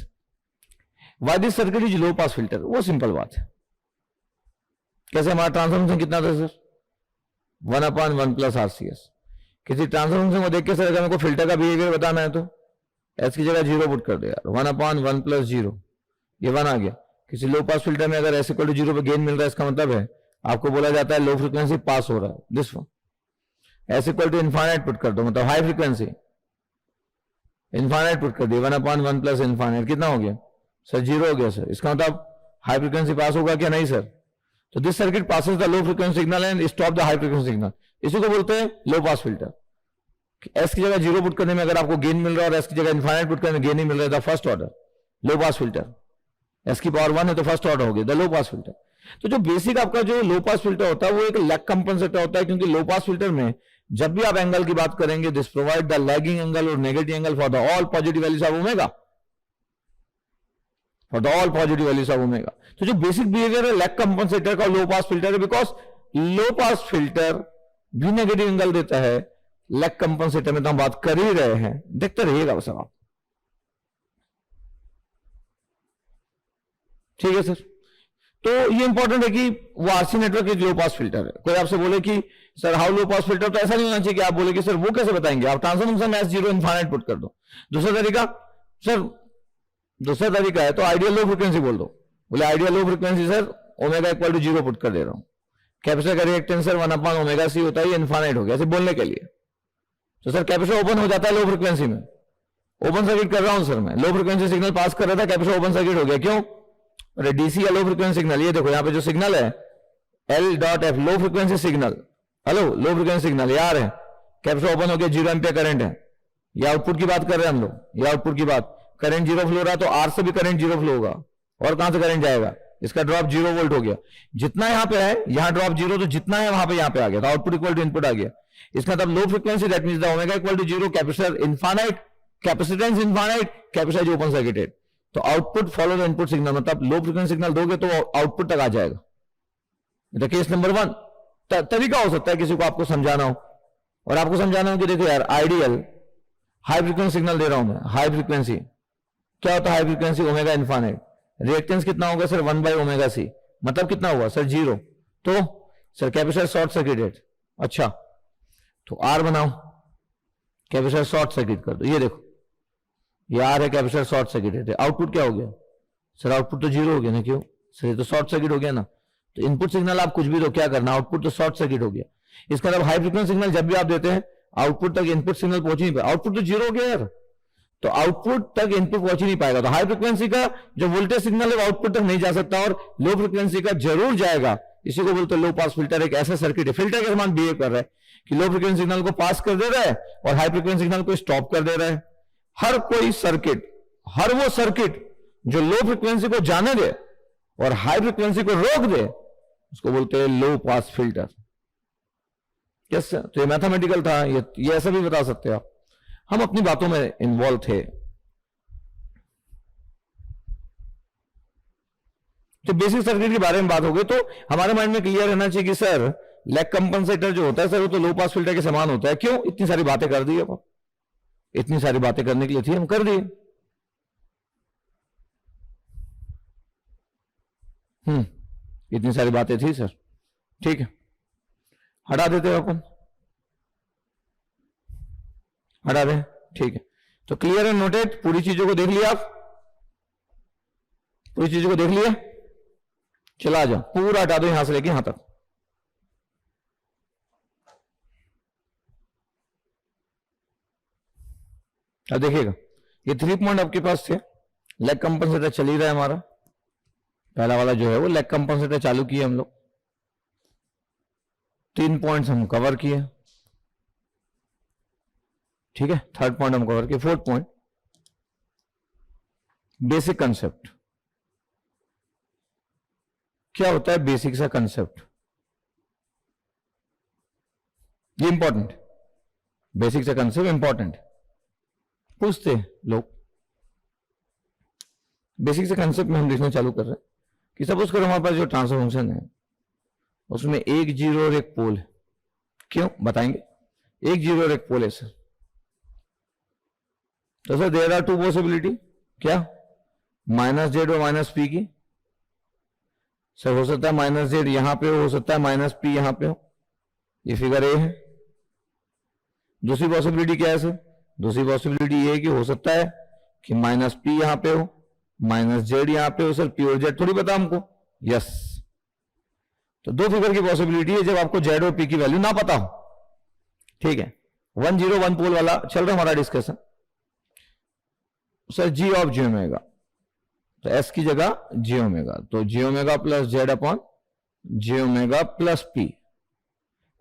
why this circuit is low pass filter? वो सिंपल बात है। कैसे? हमारा ट्रांसफर फंक्शन कितना था सर? 1/1 plus RCS। किसी ट्रांसफर फंक्शन को देख के सर अगर मेरे को फिल्टर का बिहेवियर बताना है तो S की जगह 0 पुट कर दो यार, 1/1 प्लस 0, ये 1 आ गया। किसी लो पास फिल्टर में अगर S = 0 पे गेन मिल रहा है, इसका मतलब है आपको बोला जाता है लो फ्रीक्वेंसी पास हो रहा है। This one S = infinite put कर दो, मतलब हाई फ्रीक्वेंसी इनफाइनाइट पुट कर दिया, 1/1 प्लस इनफाइनाइट कितना हो गया सर? 0 हो गया सर। इसका मतलब हाई फ्रीक्वेंसी पास होगा क्या? नहीं सर। तो this circuit passes the low frequency signal and stop the high frequency signal. इसी को बोलते हैं लो पास फिल्टर। S की जगह 0 पुट करने में अगर आपको गेन मिल रहा है और S की जगह इनफाइनाइट पुट करने में गेन नहीं मिल रहा है, first order low pass filter. S की पावर 1 है तो फर्स्ट ऑर्डर हो गया द लो पास फिल्टर। तो जो बेसिक आपका जो लो पास फिल्टर होता है वो एक लैग कंपनसेटर होता है, क्योंकि लो पास फिल्टर में जब भी आप एंगल की बात करेंगे, this provide the lagging angle और negative angle for the all positive values of omega, for the all positive values of omega. तो जो बेसिक बिहेवियर है लैग कंपनसेटर का लो पास फिल्टर है, बिकॉज लो पास फिल्टर भी negative angle देता है। Lag compensator में तो हम बात कर ही रहे हैं, देखते रहिएगा बस आप। ठीक है सर। तो ये इंपॉर्टेंट है कि वो आरसी नेटवर्क एक लो पास फिल्टर है। कोई आपसे बोले कि sir how low pass filter, तो ऐसा नहीं होना चाहिए कि आप बोले कि सर वो कैसे बताएंगे, आप ट्रांसफर फंक्शन में S0 इनफाइनाइट पुट कर दो। दूसरा तरीका सर, दूसरा तरीका है तो आइडियल लो फ्रीक्वेंसी बोल दो। बोले ideal low frequency sir omega = 0 put कर दे रहा हूं। कैपेसिटर का रिएक्टेंस सर 1/ओमेगा C होता है, ये इनफाइनाइट हो गया ऐसे बोलने के लिए। तो सर कैपेसिटर ओपन हो जाता है लो फ्रीक्वेंसी में, ओपन सर्किट कर रहा हूं सर मैं, लो फ्रीक्वेंसी सिग्नल पास कर रहा था, कैपेसिटर ओपन सर्किट हो गया। क्यों? अरे डीसी या लो फ्रीक्वेंसी सिग्नल, ये देखो यहाँ पे जो सिग्नल है L.F low frequency signal, hello low frequency signal यार है, कैपेसिटर ओपन हो गया, 0 एम्पियर करंट है। ये आउटपुट की बात कर रहे हैं हम लोग, ये आउटपुट की बात, करंट 0 फ्लो रहा है तो R से भी करंट 0 फ्लो होगा, और कहां से करंट जाएगा? इसका ड्रॉप 0 वोल्ट हो गया। जितना यहां पे है, यहां ड्रॉप 0, तो जितना है वहां पे यहां पे आ गया, तो आउटपुट इक्वल टू इनपुट आ गया। इसका मतलब low frequency that means the omega = 0, capacitor infinite, capacitance infinite, capacitor open circuited, तो output follow the input signal, मतलब लो फ्रीक्वेंसी सिग्नल दोगे तो आउटपुट तक आ जाएगा। केस नंबर 1 तरीका हो सकता है किसी को आपको समझाना हो, और आपको समझाना हो कि देखो यार आइडियल हाई फ्रीक्वेंसी सिग्नल दे रहा हूं मैं, हाई फ्रीक्वेंसी क्या होता है? High frequency omega infinite, reactance कितना होगा सर 1/ω_c, मतलब कितना हुआ सर 0। तो सर कैपेसिटर शॉर्ट सर्किटेड। अच्छा तो आर बनाओ, कैपेसिटर शॉर्ट सर्किट कर दो। ये देखो ये आर है, कैपेसिटर शॉर्ट सर्किटेड है। आउटपुट क्या हो गया सर? आउटपुट तो 0 हो गया ना। क्यों सर? ये तो शॉर्ट सर्किट हो गया ना। तो इनपुट सिग्नल आप कुछ भी दो, क्या करना, आउटपुट तो शॉर्ट सर्किट हो गया। इसका मतलब हाई फ्रीक्वेंसी सिग्नल जब भी आप देते हैं आउटपुट तक इनपुट सिग्नल पहुंच नहीं पाएगा। आउटपुट तो 0 हो गया यार, तो आउटपुट तक इनपुट पहुंच ही नहीं पाएगा। तो हाई फ्रीक्वेंसी का जो वोल्टेज सिग्नल है वो आउटपुट तक नहीं जा सकता, और लो फ्रीक्वेंसी का जरूर जाएगा। इसी को बोलते हैं लो पास फिल्टर। एक ऐसा सर्किट है, फिल्टर के समान बिहेव कर रहा है कि लो फ्रीक्वेंसी सिग्नल को पास कर दे रहा है और हाई फ्रीक्वेंसी सिग्नल को स्टॉप कर दे रहा है। हर कोई सर्किट, हर वो सर्किट जो लो फ्रीक्वेंसी को जाने दे और हाई फ्रीक्वेंसी को रोक दे, उसको बोलते हैं लो पास फिल्टर। यस, तो ये मैथमेटिकल था, ये ऐसा भी बता सकते हो आप। हम अपनी बातों में इन्वॉल्व थे। तो बेसिक सर्किट के बारे में बात हो गई, तो हमारे माइंड में क्लियर रहना चाहिए कि सर लैग कंपनसेटर जो होता है सर वो तो लो पास फिल्टर के समान होता है। क्यों? इतनी सारी बातें कर दी अब, इतनी सारी बातें करने के लिए थी, हम कर दिए। इतनी सारी बातें थी सर, ठीक है, हटा देते हो अपन, हटा दें, ठीक है। तो क्लियर एंड नोटेड, पूरी चीजों को देख लिया आप, पूरी चीजों को देख लिया। चला आ जाओ, पूरा हटा दो यहां से लेके यहां तक। अब देखिएगा ये 3 पॉइंट आपके पास थे। लेग कंपनसेटर चल ही रहा है हमारा, पहला वाला जो है वो लेग कंपनसेटर चालू किए हम लोग। 3 पॉइंट्स हम कवर किए, ठीक है। 3rd पॉइंट हम कवर किए। 4th point basic concept. क्या होता है बेसिक सा कंसेप्ट? ये इंपॉर्टेंट, बेसिक सा कंसेप्ट इंपॉर्टेंट। पूछते लोग बेसिक से कंसेप्ट में हम देखना चालू कर रहे हैं कि सपोज करो हमारे पास जो ट्रांसफर फंक्शन है उसमें एक जीरो और एक पोल है। क्यों बताएंगे? एक जीरो और एक पोल है सर। तो सर देयर आर 2 पॉसिबिलिटी। क्या? -z और -p की। सर हो सकता है -z यहां पे हो सकता है -p यहां पे हो। ये फिगर ए है। दूसरी पॉसिबिलिटी क्या है सर? दूसरी पॉसिबिलिटी ये है कि हो सकता है कि -p यहां पे हो, -z यहां पे हो। सर p और z थोड़ी पता हमको। यस, तो 2 फिगर की पॉसिबिलिटी है जब आपको z और p की वैल्यू ना पता हो, ठीक है। 1 0 1 पोल वाला चल रहा हमारा discussion. Sir g of j omega, तो s की जगह j ओमेगा, तो j omega plus z upon j omega plus p।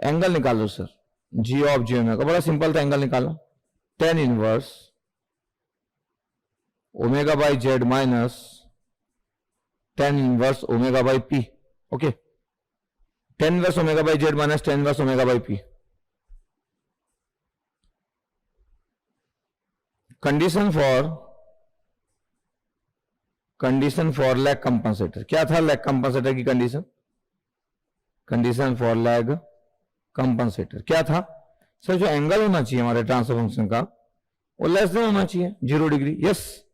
Angle निकालो sir, g of j omega, बड़ा सिंपल था, एंगल निकालो। tan inverse omega by z minus tan inverse omega by p। Okay, tan inverse omega by z minus tan inverse omega by p। Condition for lag compensator. क्या था lag compensator की condition? Condition for lag compensator क्या था sir? जो angle होना चाहिए हमारे transfer function का वो लेस देन होना चाहिए 0 डिग्री। यस,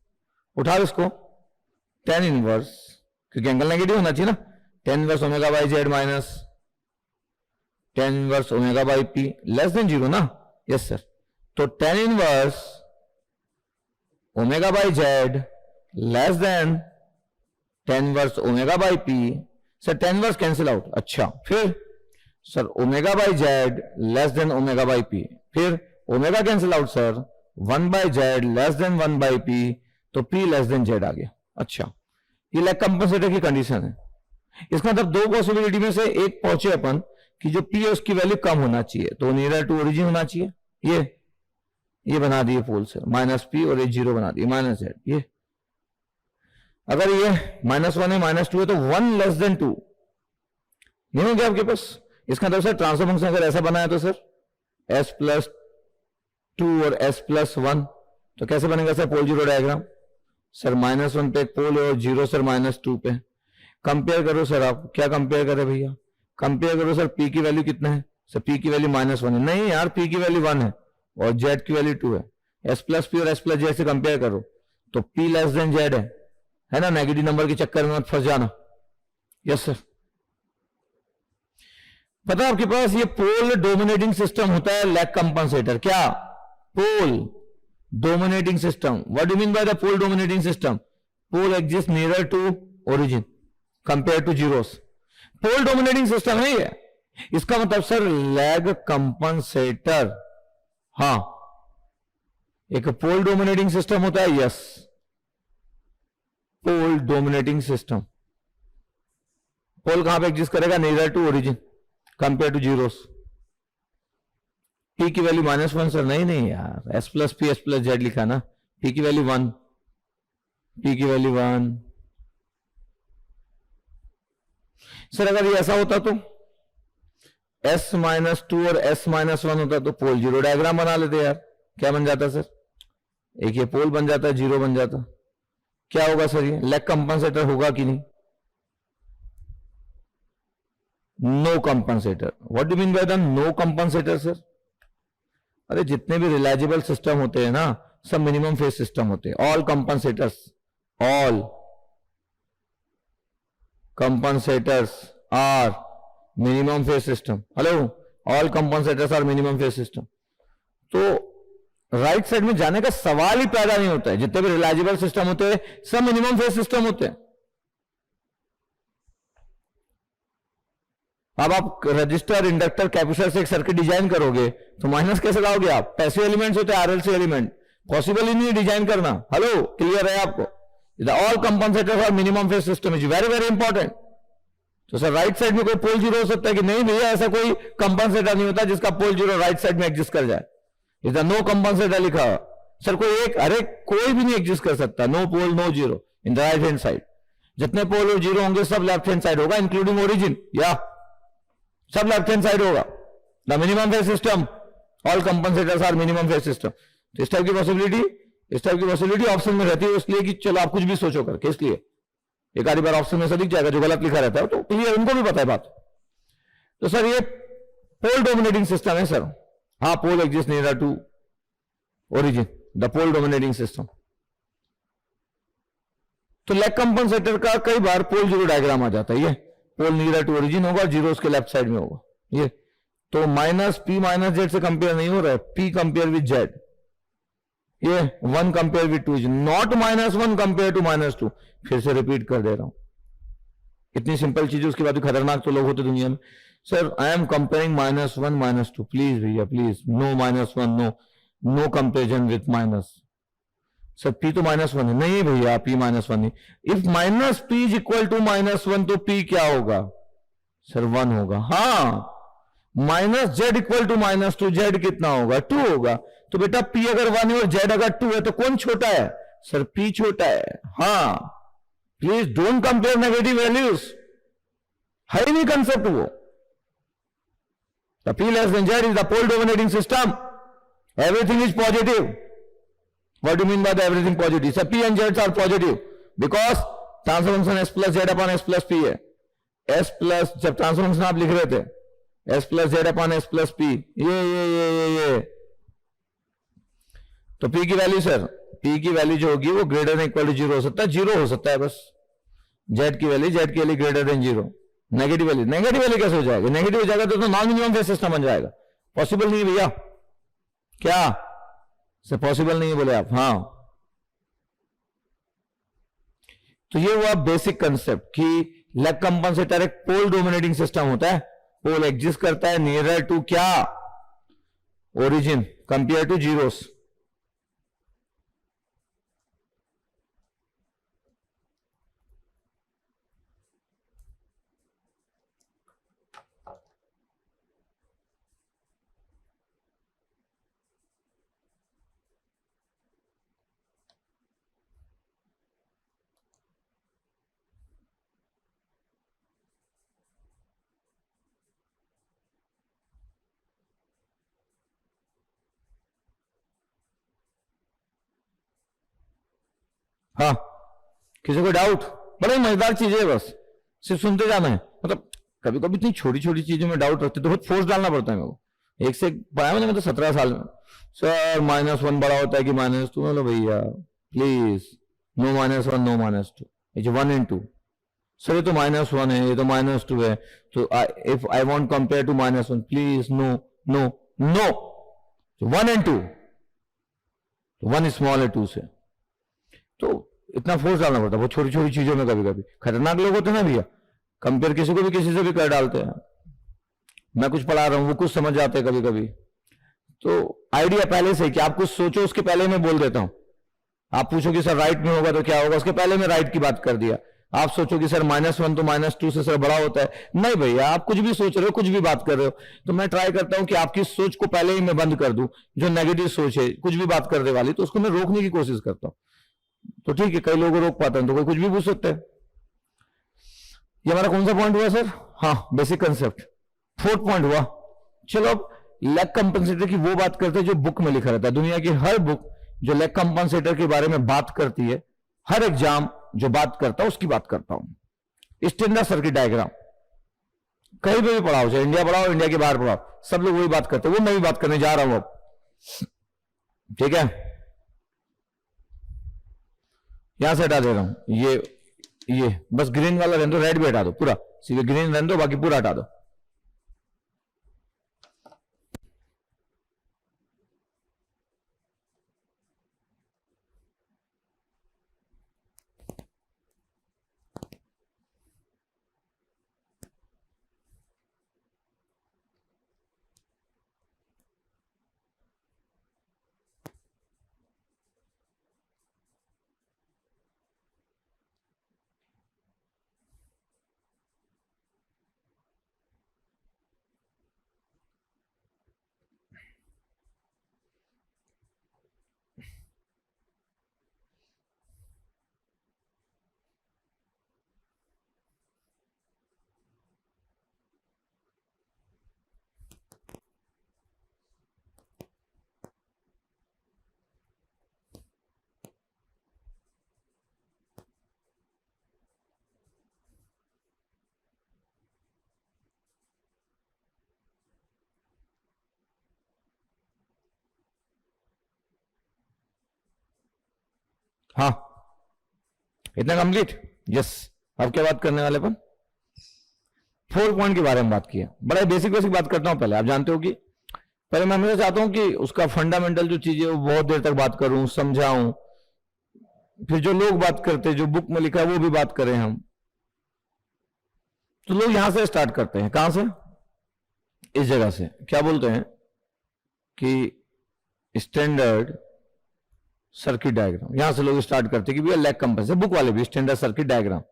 उठा इसको, tan इनवर्स, क्योंकि एंगल नेगेटिव होना चाहिए ना, tan inverse omega by z minus tan inverse omega by p less than 0 ना। यस सर, तो tan inverse omega by z less than tan inverse omega by p। Sir tan inverse cancel out. अच्छा, फिर sir omega by z less than omega by p, फिर omega cancel out sir, 1 by z less than 1 by p, तो p less than z आ गया। अच्छा, ये lag compensator की condition है। इसका मतलब 2 पॉसिबिलिटी में से एक पहुंचे अपन कि जो p है उसकी वैल्यू कम होना चाहिए, तो नियर टू ओरिजिन होना चाहिए। ये बना दिए पोल सर, -p और ये 0 बना दिए -z। ये अगर ये -1 है -2 है तो 1 लेस देन 2 नहीं हो गया आपके पास। इसका मतलब सर ट्रांसफर फंक्शन अगर ऐसा बना है तो सर s+2 और s+1, तो कैसे बनेगा sir pole zero diagram? Sir -1 पे एक पोल है और 0 सर -2 पे। कंपेयर करो सर, आप क्या कंपेयर करें भैया? कंपेयर करो सर, p की वैल्यू कितना है सर? p की वैल्यू -1 है। नहीं यार, p की वैल्यू 1 है और z की वैल्यू 2 है। s+p और s+z से कंपेयर करो तो p लेस देन z है है ना, नेगेटिव नंबर के चक्कर में मत फंस जाना। Yes sir. पता है आपके पास ये पोल डोमिनेटिंग सिस्टम होता है लैग कंपनसेटर। क्या? Pole dominating system. What do mean by the pole dominating system? Pole exist nearer to origin compare to zeros. Pole dominating system है ये। इसका मतलब सर लैग कंपनसेटर, हाँ एक पोल डोमिनेटिंग सिस्टम होता है। Yes, pole dominating system. Pole कहां पे एग्जिस्ट करेगा? Nearer to origin compare to zeros. P की वैल्यू -1 सर। नहीं यार, S plus P S plus Z लिखा ना। पी की वैल्यू 1, पी की वैल्यू 1। सर अगर ये ऐसा होता तो S-2 और S-1 होता तो पोल जीरो डायग्राम बना लेते यार। क्या बन जाता सर? एक ये पोल बन जाता, जीरो बन जाता। क्या होगा सर? ये लैग कंपनसेटर होगा कि नहीं? No compensator. What do mean by the no compensator sir? अरे जितने भी रिलायजेबल सिस्टम होते हैं ना, सब मिनिमम फेज सिस्टम होते हैं। All compensators, all compensators are minimum phase system. Hello, all compensators are minimum phase system. तो राइट साइड में जाने का सवाल ही पैदा नहीं होता है। जितने भी रिलायजेबल सिस्टम होते हैं सब मिनिमम फेज सिस्टम होते हैं। अब आप रजिस्टर, इंडक्टर, कैपेसिटर से एक सर्किट डिजाइन करोगे तो माइनस कैसे लाओगे आप? पैसिव एलिमेंट्स होते हैं, आरएलसी एलिमेंट। पॉसिबल ही नहीं है डिजाइन करना। हेलो, क्लियर है आपको? All compensators are minimum phase system is very very important. तो सर राइट साइड में कोई पोल जीरो हो सकता है कि नहीं? भैया ऐसा कोई कंपनसेटर नहीं होता जिसका पोल जीरो राइट साइड में एग्जिस्ट कर जाए। इज द नो कंपनसेटर लिखा हुआ सर। कोई एक, अरे कोई भी नहीं एग्जिस्ट कर सकता। No pole no zero in the right hand side. जितने पोल और जीरो होंगे सब लेफ्ट हैंड साइड होगा, इंक्लूडिंग ओरिजिन। या सब लेफ्ट हैंड साइड होगा। The minimum phase system, all compensators are minimum phase system. तो इस टाइप की पॉसिबिलिटी ऑप्शन में रहती है, इसलिए कि चलो आप कुछ भी सोचो करके। इसलिए एक आधी बार ऑप्शन में से दिख जाएगा जो गलत लिखा रहता है, तो क्लियर, उनको भी पता है बात। तो सर ये पोल डोमिनेटिंग सिस्टम है सर। हाँ, pole exist near to origin, the pole dominating system. तो लैग कंपनसेटर का कई बार पोल जीरो डायग्राम आ जाता है। ये पोल नियर टू ओरिजिन होगा, जीरो उसके लेफ्ट साइड में होगा। ये तो -P-Z से कंपेयर नहीं हो रहा है, P कंपेयर विद Z। ये 1 compare with 2 is not -1 compare to -2। फिर से रिपीट कर दे रहा हूं, इतनी सिंपल चीज उसके बाद भी खतरनाक तो लोग होते दुनिया में। Sir I am comparing -1 -2। Please भैया please, no -1, no comparison with minus. Sir P तो -1 है। नहीं भैया, P -1 नहीं। If -P is equal to -1 तो P क्या होगा सर? 1 होगा। हाँ, -Z इक्वल टू -2, Z कितना होगा? 2 होगा। तो बेटा P अगर 1 है और Z अगर 2 है तो कौन छोटा है सर? P छोटा है। हाँ, please don't compare negative values, है ही नहीं कंसेप्ट वो। The P less than Z is the pole dominating system. Everything is positive. What do you mean by the everything positive? So P and Z are positive because transfer function S plus Z upon S plus P है। S plus, जब transfer function आप लिख रहे थे, S plus Z upon S plus P, ये तो P की value sir, P की वैल्यू जो होगी वो ग्रेटर देन इक्वल टू 0 हो सकता है, 0 हो सकता है बस। Z की वैल्यू, Z की value greater than 0। Negative value कैसे हो जाएगा? नेगेटिव हो जाएगा तो नॉन मिनिमम फेज सिस्टम बन जाएगा। पॉसिबल नहीं भैया। क्या सर पॉसिबल नहीं है बोले आप? हाँ, तो ये हुआ बेसिक कंसेप्ट कि लैग कंपनसेटर एक पोल डोमिनेटिंग सिस्टम होता है। पोल एग्जिस्ट करता है नियरर टू क्या? Origin compare to zeros. हाँ, किसी को डाउट? बड़े मजेदार चीज है, बस सिर्फ सुनते जाना है। मतलब कभी कभी इतनी छोटी छोटी चीजों में डाउट रखते तो बहुत फोर्स डालना पड़ता है मेरे को। एक से एक पढ़ाया मैंने, मतलब 17 साल में। सर -1 बड़ा होता है कि -2? बोलो भैया प्लीज, नो -1 नो -2। ये जो 1 and 2, सर ये तो -1 है, ये तो -2 है, तो if I want compare to -1, please no no no, 1 and 2, 1 small है 2 से, तो इतना फोर्स डालना पड़ता है वो छोटी छोटी चीजों में। कभी कभी खतरनाक लोग होते हैं ना भैया, कंपेयर किसी को भी किसी से भी कर डालते हैं। मैं कुछ पढ़ा रहा हूं, वो कुछ समझ जाते हैं कभी कभी। तो आइडिया पहले से कि आप कुछ सोचो, उसके पहले मैं बोल देता हूं। आप पूछो कि सर राइट में होगा तो क्या होगा, उसके पहले मैं राइट की बात कर दिया। आप सोचो कि सर -1 तो -2 से सर बड़ा होता है, नहीं भैया, आप कुछ भी सोच रहे हो, कुछ भी बात कर रहे हो। तो मैं ट्राई करता हूं कि आपकी सोच को पहले ही मैं बंद कर दूं, जो नेगेटिव सोच है कुछ भी बात करने वाली, तो उसको मैं रोकने की कोशिश करता हूं। तो ठीक है, कई लोग रोक पाते हैं, तो कोई कुछ भी पूछ सकते हैं। ये हमारा कौन सा पॉइंट हुआ सर? हाँ, बेसिक कंसेप्ट। 4th पॉइंट हुआ। चलो अब लैग कंपनसेटर की वो बात करते हैं जो बुक में लिखा रहता है। दुनिया की हर बुक जो लैग कंपनसेटर के बारे में बात करती है, हर एग्जाम जो बात करता है उसकी बात करता हूं। स्टैंडर्ड सर्किट डायग्राम कहीं पे भी पढ़ाओ, चाहे इंडिया पढ़ाओ, इंडिया के बाहर पढ़ाओ, सब लोग वही बात करते हैं। वो मैं भी बात करने जा रहा हूं अब, ठीक है। यहां से हटा दे रहा हूं, ये बस ग्रीन वाला रहने दो, रेड भी हटा दो पूरा, सीधे ग्रीन रहने दो, बाकी पूरा हटा दो। हाँ, इतना कंप्लीट? यस। अब क्या बात करने वाले अपन? 4 पॉइंट के बारे में बात किया। बड़ा बेसिक बात करता हूं पहले। आप जानते हो कि पहले मैं हमेशा चाहता हूं कि उसका फंडामेंटल जो चीजें वो बहुत देर तक बात करूं, समझाऊं, फिर जो लोग बात करते, जो बुक में लिखा है वो भी बात करें हम। तो लोग यहां से स्टार्ट करते हैं। कहां से? इस जगह से। क्या बोलते हैं कि स्टैंडर्ड सर्किट डायग्राम। यहां से लोग स्टार्ट करते हैं कि भैया लैग कंपनसेटर, बुक वाले भी स्टैंडर्ड सर्किट डायग्राम,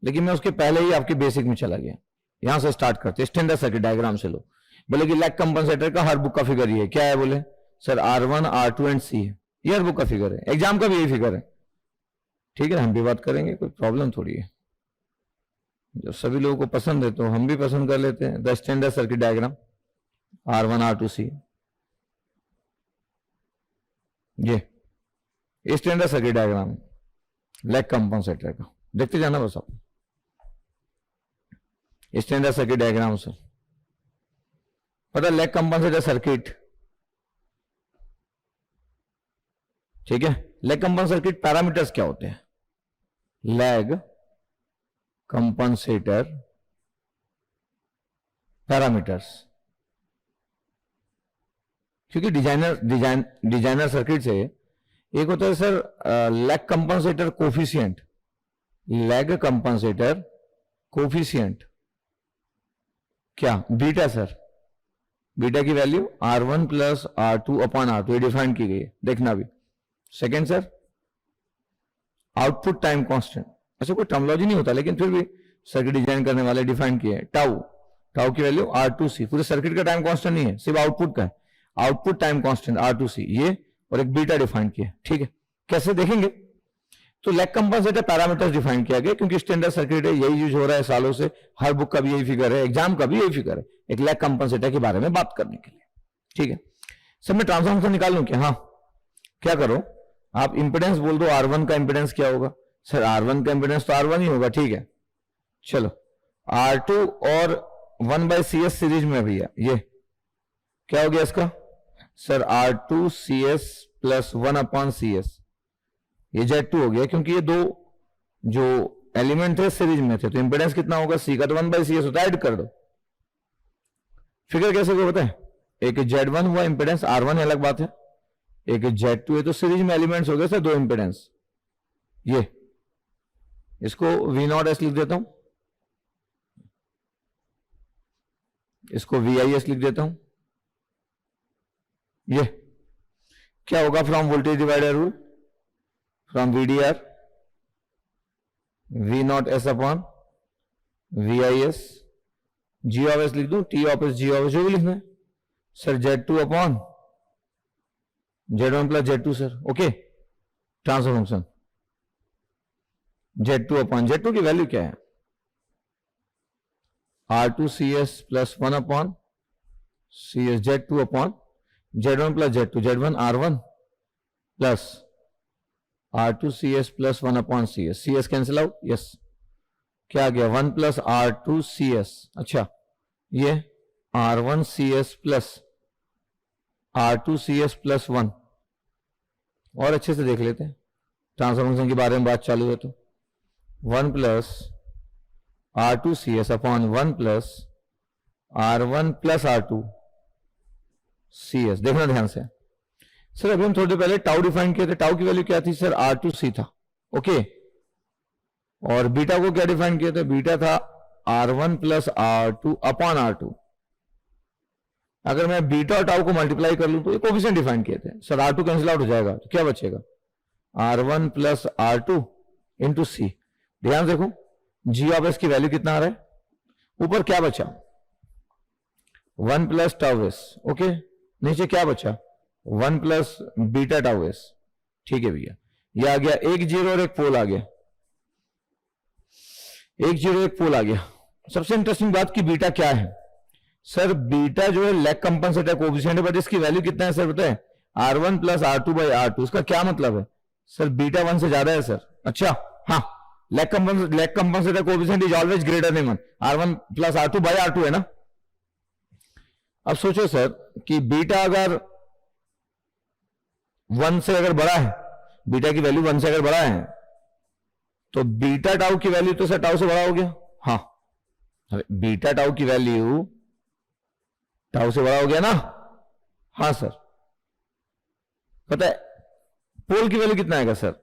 लेकिन मैं उसके पहले ही आपके बेसिक में चला गया। यहां से स्टार्ट करते हैं स्टैंडर्ड सर्किट डायग्राम से। लोग बोले कि लैग कंपनसेटर का हर बुक का फिगर ये है। क्या है? बोले sir R1 R2 and C है। ये हर बुक का फिगर है, एग्जाम का भी यही फिगर है। ठीक है, हम भी बात करेंगे, कोई प्रॉब्लम थोड़ी है। जब सभी लोगों को पसंद है तो हम भी पसंद कर लेते हैं। The standard circuit diagram R1 R2 C, ये standard circuit diagram lag compensator का। देखते जाना बस आप। स्टैंडर्ड सर्किट डायग्राम से पता लैग कंपनसेटर सर्किट, ठीक है। लैग कंपनसेटर सर्किट पैरामीटर्स क्या होते हैं? लैग कंपनसेटर पैरामीटर्स, क्योंकि डिजाइनर सर्किट से एक होता है sir lag compensator coefficient. Lag compensator coefficient क्या? Beta sir. बीटा की value R1 plus R2 upon R2, ये डिफाइन की गई है, देखना भी। Second sir output time constant. अच्छा, कोई टर्मोलॉजी नहीं होता, लेकिन फिर भी सर्किट डिजाइन करने वाले डिफाइन किए हैं। टाउ की वैल्यू R2C। पूरे सर्किट का टाइम कांस्टेंट नहीं है, सिर्फ आउटपुट का है। आउटपुट टाइम कांस्टेंट R2C, ये और एक बीटा डिफाइन किया। ठीक है, कैसे देखेंगे? तो लैग कंपनसेटर पैरामीटर्स डिफाइन किया गया, क्योंकि स्टैंडर्ड सर्किट है, यही यूज हो रहा है सालों से। हर बुक का भी यही फिगर है, एग्जाम का भी यही फिगर है, एक लैग कंपनसेटर के बारे में बात करने के लिए। ठीक है सर, मैं ट्रांसफॉर्मेशन निकाल लूं क्या? हाँ, क्या करो आप, इंपेडेंस बोल दो। R1 का इंपेडेंस क्या होगा? सर R1 का इंपेडेंस तो R1 ही होगा। ठीक है, चलो R2 और 1/CS सीरीज में भैया ये क्या हो गया इसका? सर R2CS प्लस 1/CS, ये Z2 हो गया, क्योंकि ये दो जो एलिमेंट थे सीरीज में थे, तो इंपेडेंस कितना होगा, सी का तो 1/CS होता है, ऐड कर दो। फिगर कैसे को पता है, एक Z1 हुआ इंपेडेंस, R1 अलग बात है, एक Z2 है, तो सीरीज में एलिमेंट्स हो गए सर 2 इंपेडेंस। ये इसको V0S लिख देता हूं, इसको VIS लिख देता हूं। ये क्या होगा, from voltage divider rule, from VDR V0S upon VIS, G of S लिख दूं, T of S, G of S जो भी लिखना है sir, Z2 upon Z1 plus Z2 sir, okay. Transfer function Z2 upon Z2 की value क्या है, R2CS plus 1 upon CS, Z2 upon Z1 plus Z2, Z1 R1 plus R2CS plus 1 upon CS, CS cancel out, yes, क्या आ गया 1 plus R2CS, अच्छा ये R1CS plus R2CS plus 1, और अच्छे से देख लेते हैं ट्रांसफर फंक्शन के बारे में बात चालू है तो 1 plus R2CS upon 1 plus R1 plus R2CS, देखना ध्यान से सर। अभी हम थोड़ी देर पहले टाउ डिफाइन किए थे, टाउ की वैल्यू क्या थी सर, R2C था, ओके। और बीटा को क्या डिफाइन किया था, बीटा था R1 plus R2 upon R2। अगर मैं बीटा और टाउ को मल्टीप्लाई कर लूं तो ये कोफिशिएंट डिफाइन किए थे सर, R2 कैंसिल आउट हो जाएगा तो क्या बचेगा, R1 plus R2 into C। ध्यान देखो G ऑफ S की वैल्यू कितना आ रहा है, ऊपर क्या बचा 1 प्लस टाउ S, ओके, नीचे क्या बचा 1 प्लस बीटा टाउ S, ठीक है भैया। ये आ गया, एक जीरो और एक पोल आ गया, एक जीरो एक पोल आ गया। सबसे इंटरेस्टिंग बात की बीटा क्या है सर, बीटा जो है लैग कंपनसेटर कोएफिशिएंट है, बट इसकी वैल्यू कितना है सर पता है, R1 plus R2 by R2। इसका क्या मतलब है सर, बीटा 1 से ज्यादा है सर, अच्छा हाँ, lag compensator coefficient is always greater than 1, R1 plus R2 by R2 है ना। अब सोचो सर कि बीटा अगर 1 से अगर बड़ा है, बीटा की वैल्यू 1 से अगर बड़ा है तो बीटा टाउ की वैल्यू तो सर टाउ से बड़ा हो गया, हाँ, बीटा टाउ की वैल्यू टाउ से बड़ा हो गया ना, हाँ सर। पता है पोल की वैल्यू कितना आएगा सर,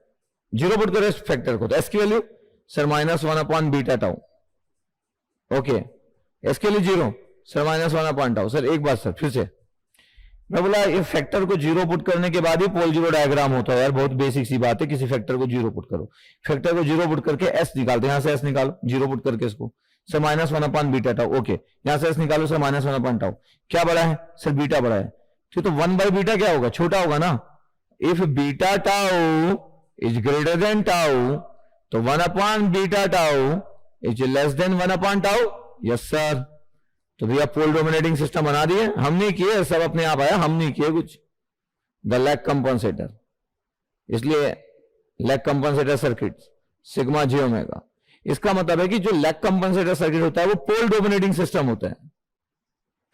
जीरो पुट करो इस फैक्टर को, तो एस की value sir -1 upon beta tau, okay. S के लिए zero sir -1 upon tau. Sir एक बात सर फिर से मैं बोला, ये फैक्टर को जीरो पुट करने के बाद ही पोल जीरो डायग्राम होता है यार, बहुत बेसिक सी बात है। किसी फैक्टर को जीरो पुट करो, फैक्टर को जीरो पुट करके एस निकालते, यहां से एस निकालो जीरो पुट करके इसको, sir -1 upon beta tau, okay. यहां से एस निकालो सर -1 अपॉन टाउ, क्या बड़ा है सर, बीटा बड़ा है, तो 1 बाई बीटा क्या होगा, छोटा होगा ना। If beta tau is greater then tau तो 1 upon beta tau is less than 1 upon tau, yes sir. तो भैया पोल डोमिनेटिंग सिस्टम बना दिए, हम नहीं किए, सब अपने आप आया, हम नहीं किए कुछ। द लैग कंपनसेटर, इसलिए लैग कंपनसेटर सर्किट सिग्मा जी ओमेगा। इसका मतलब है कि जो लैग कंपनसेटर सर्किट होता है वो पोल डोमिनेटिंग सिस्टम होता है,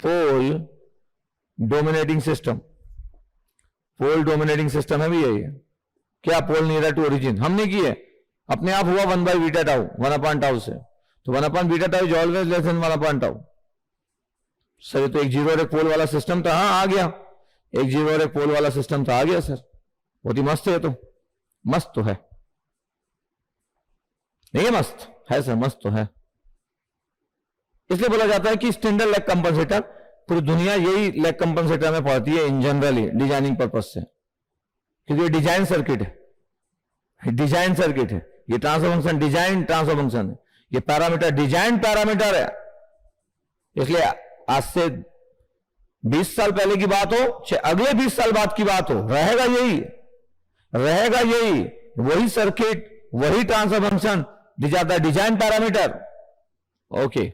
पोल डोमिनेटिंग सिस्टम। पोल डोमिनेटिंग सिस्टम है भी यही है, क्या पोल नियर टू ओरिजिन, हम नहीं किए, अपने आप हुआ 1 by beta tau, 1 upon tau से, तो 1 upon beta tau is always less than 1 upon tau. Sir तो एक जीरो और एक पोल वाला सिस्टम था, हाँ आ गया, एक जीरो और एक पोल वाला सिस्टम था, आ गया सर, बहुत ही मस्त है। तो मस्त तो है, नहीं है मस्त है सर, मस्त तो है। इसलिए बोला जाता है कि स्टैंडर्ड लैग कंपनसेटर, पूरी दुनिया यही लैग कंपनसेटर में पढ़ती है इन जनरली डिजाइनिंग पर्पज से, क्योंकि ये डिजाइन सर्किट है, डिजाइन सर्किट है, ये transfer function design transfer function है, ये पैरामीटर डिजाइन पैरामीटर है। इसलिए आज से 20 साल पहले की बात हो, चाहे अगले 20 साल बाद की बात हो, रहेगा यही, रहेगा यही, वही सर्किट, वही transfer function, this are the design parameter, okay.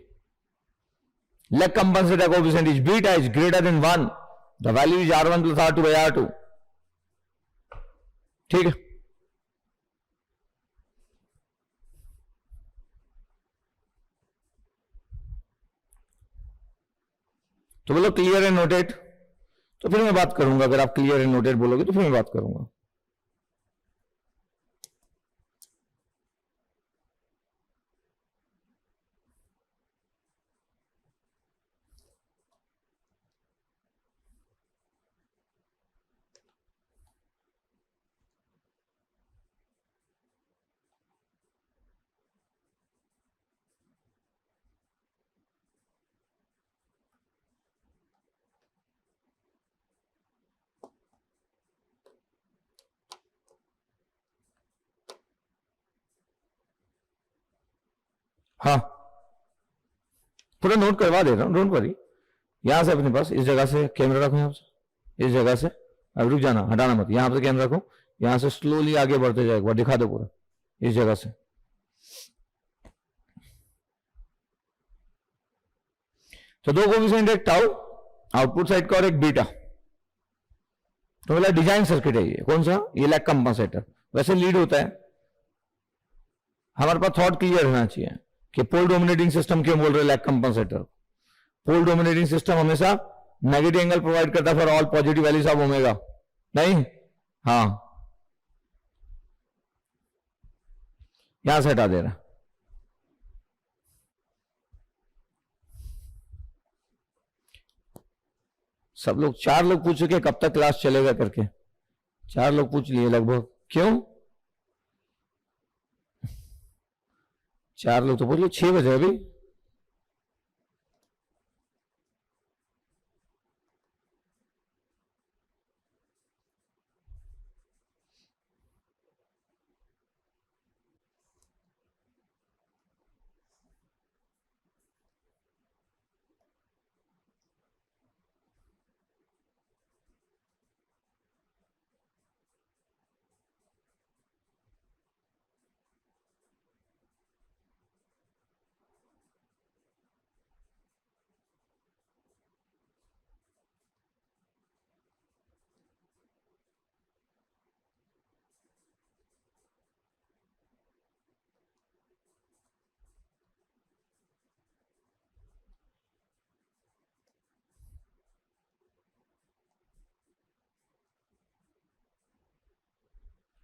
Lag compensator coefficient is beta is greater than 1, the value is R1 plus R2 by R2, ठीक है। तो बोलो क्लियर एंड नोटेड, तो फिर मैं बात करूंगा, अगर आप क्लियर एंड नोटेड बोलोगे तो फिर मैं बात करूंगा। हाँ पूरा नोट करवा दे रहा हूँ, डोंट वरी। यहां से अपने पास इस जगह से कैमरा रखो, यहां से इस जगह से, अब रुक जाना, हटाना मत, यहां से कैमरा रखो, यहां से स्लोली आगे बढ़ते जाए, एक बार दिखा दो पूरा इस जगह से। तो दो कोएफिशिएंट, एक टाउ आउटपुट साइड का और एक बीटा। तो बोला डिजाइन सर्किट है ये, कौन सा, ये लैग कंपनसेटर। वैसे लीड होता है, हमारे पास थॉट क्लियर होना चाहिए कि पोल डोमिनेटिंग सिस्टम क्यों बोल रहे लैग कंपनसेटर। पोल डोमिनेटिंग सिस्टम हमेशा नेगेटिव एंगल प्रोवाइड करता है for all positive values of omega, नहीं? हाँ यहां से हटा दे रहा। सब लोग, 4 लोग पूछ चुके कब तक क्लास चलेगा करके, 4 लोग पूछ लिए लगभग। क्यों 4 लोग तो बोलिए 6 बजे अभी।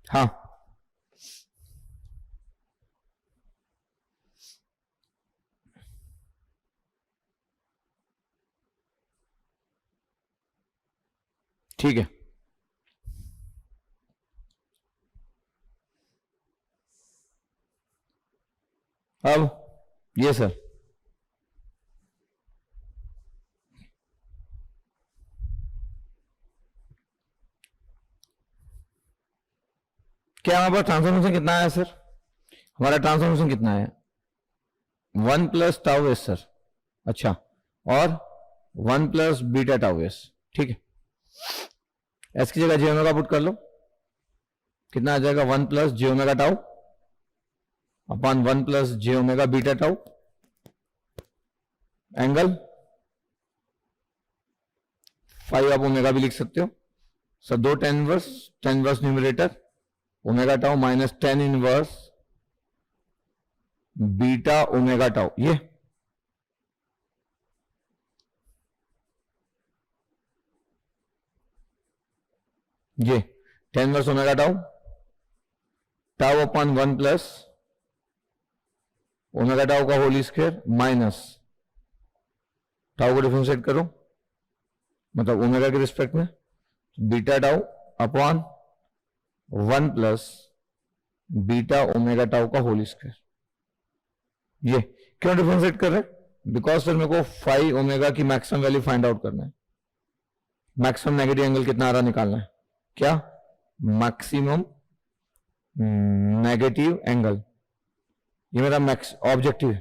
हाँ ठीक है। अब ये सर क्या हमारे पास ट्रांसफॉर्मेशन कितना आया सर? हमारा ट्रांसफॉर्मेशन कितना है? 1 प्लस टाउ एस सर। अच्छा, और 1 प्लस बीटा टाउ एस, ठीक है। एस की जगह जे ओमेगा पुट कर लो, कितना आ जाएगा? 1 plus J omega tau upon 1 plus J omega beta tau, angle five of omega भी लिख सकते हो sir. 2 tan inverse numerator omega tau minus 10 inverse beta omega tau, ये tan inverse omega tau, tau upon 1 plus omega tau का whole square minus tau को differentiate करो, मतलब omega के रिस्पेक्ट में, beta tau upon 1 plus beta omega tau का whole square. ये क्यों डिफरेंशिएट कर रहे हैं? बिकॉज सर मेरे को 5 ओमेगा की मैक्सिमम वैल्यू फाइंड आउट करना है। मैक्सिमम नेगेटिव एंगल कितना आ रहा निकालना है। क्या? मैक्सिमम नेगेटिव एंगल, ये मेरा मैक्स ऑब्जेक्टिव है,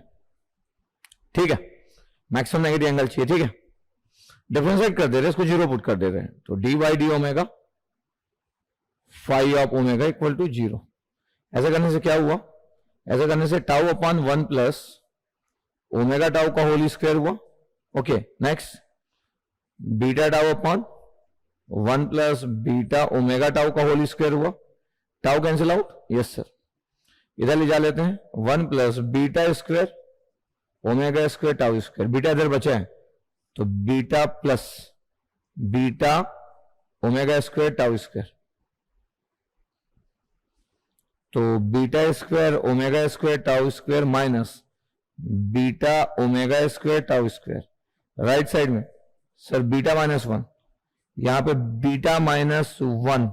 ठीक है। मैक्सिमम नेगेटिव एंगल चाहिए, ठीक है। डिफरेंशिएट कर दे रहे हैं, इसको 0 पुट कर दे रहे हैं, तो D by D omega 5 of omega equal to 0। ऐसा करने से क्या हुआ? ऐसा करने से tau upon 1 plus omega tau का होल स्क्वायर हुआ, okay. Next beta tau upon 1 plus beta omega tau का होल स्क्वायर हुआ, tau cancel out, yes sir. इधर ले जा लेते हैं, 1 plus beta square omega square tau square, beta इधर बचा है तो beta plus beta omega square tau square, तो beta square omega square tau square minus beta omega square tau square. Right side में सर बीटा माइनस 1, यहां पे beta minus 1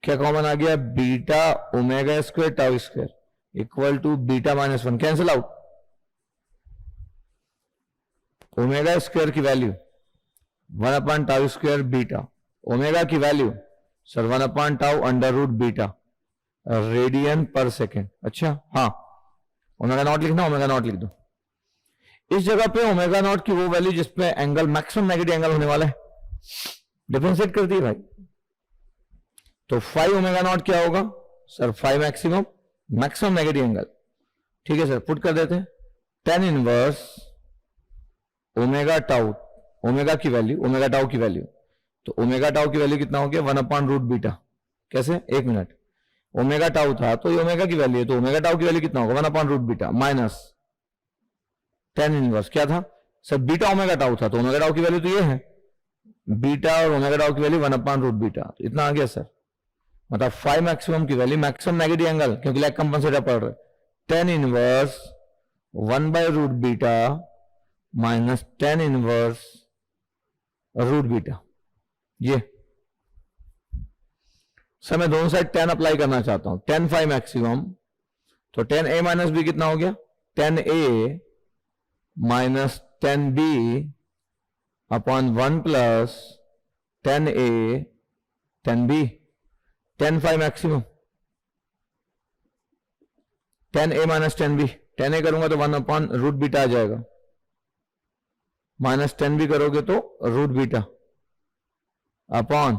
क्या common आ गया? Beta omega square tau square equal to beta minus 1, cancel out. Omega square की value 1 upon tau square beta, omega की value sir 1 upon tau under root beta radian per second. अच्छा हाँ, omega naught लिखना, omega naught लिख दो। इस जगह पे ओमेगा नॉट की वो वैल्यू जिसपे एंगल मैक्सिमम नेगेटिव एंगल होने वाला है, डिफरेंशिएट कर दिए भाई। तो 5 ओमेगा नॉट क्या होगा sir? 5 maximum, maximum negative angle. ठीक है सर, पुट कर देते हैं। tan inverse omega tau, omega की वैल्यू, ओमेगा टाउ की वैल्यू, तो ओमेगा टाउ की वैल्यू कितना हो गया? 1/रूट बीटा। कैसे? एक मिनट, ओमेगा टाउ था तो ये ओमेगा की वैल्यू है, तो ओमेगा टाउ की वैल्यू कितना होगा? 1/रूट बीटा माइनस tan इनवर्स क्या था सर? बीटा ओमेगा टाउ था, तो ओमेगा टाउ की वैल्यू तो ये है, बीटा और ओमेगा टाउ की वैल्यू 1/रूट बीटा, इतना आ गया सर। मतलब 5 मैक्सिमम की वैल्यू, मैक्सिमम नेगेटिव एंगल क्योंकि लैग कंपनसेटर पड़ रहा है, tan इनवर्स 1/रूट beta minus tan inverse root beta. ये सर मैं दोनों साइड tan अप्लाई करना चाहता हूं, tan 5 मैक्सिमम, तो tan a माइनस बी कितना हो गया? tan a minus tan b upon 1 plus tan a tan b, tan 5 maximum, tan a minus tan b, tan a करूंगा तो 1/रूट बीटा आ जाएगा, माइनस tan b करोगे तो root beta upon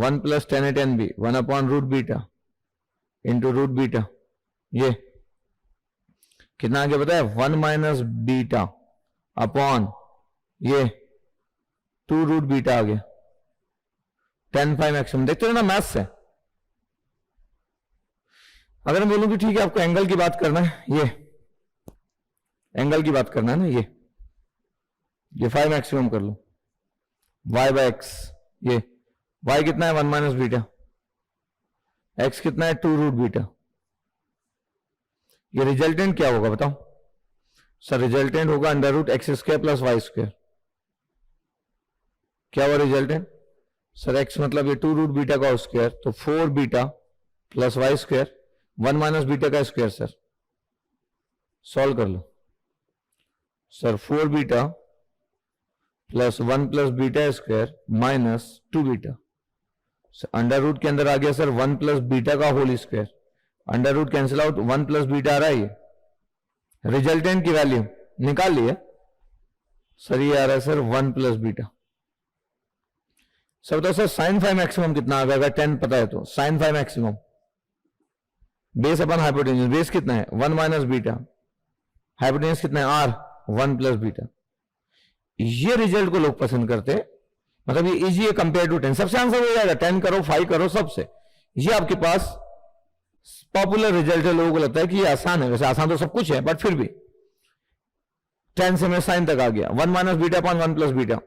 1 plus tan a tan b, 1/रूट beta into root beta. ये कितना आगे बताया? 1 माइनस बीटा अपॉन ये 2 रूट बीटा आ गया, tan 5 मैक्सिमम। देखते हो ना मैथ्स है। अगर मैं बोलूं कि ठीक है आपको एंगल की बात करना है, ये एंगल की बात करना है ना, ये 5 मैक्सिमम कर लो, y बाय एक्स, ये y कितना है? 1 माइनस बीटा, x कितना है? 2 रूट बीटा। ये रिजल्टेंट क्या होगा बताओ सर? रिजल्टेंट होगा √x² प्लस वाई स्क्वायर। क्या हुआ रिजल्टेंट सर? x मतलब ये 2 रूट बीटा का स्क्वायर, तो 4 beta plus Y square, 1 minus beta का स्क्वायर। सर सॉल्व कर लो sir, 4 beta plus 1 plus beta square minus 2 beta, under root के अंदर आ गया सर 1 प्लस बीटा का whole square, under root cancel out, 1 plus beta आ रहा है, ये रिजल्टेंट की वैल्यू निकाल लिए सर, ये आ रहा है सर 1 प्लस बीटा। सर बताओ सर साइन 5 मैक्सिमम कितना आ गया? अगर 10 पता है तो साइन 5 मैक्सिमम बेस अपन हाइपोटेन्यूज, बेस कितना है? 1 माइनस बीटा, हाइपोटेन्यूज कितना है? Are, 1 plus beta. ये रिजल्ट को लोग पसंद करते हैं, मतलब ये इजी है कंपेयर टू 10। सबसे आंसर हो जाएगा 10 करो 5 करो सबसे, ये आपके पास पॉपुलर रिजल्ट है। लोगों को लगता है कि ये आसान है, वैसे आसान तो सब कुछ है बट फिर भी 10 से मैं साइन तक आ गया, 1 minus beta upon 1 plus beta.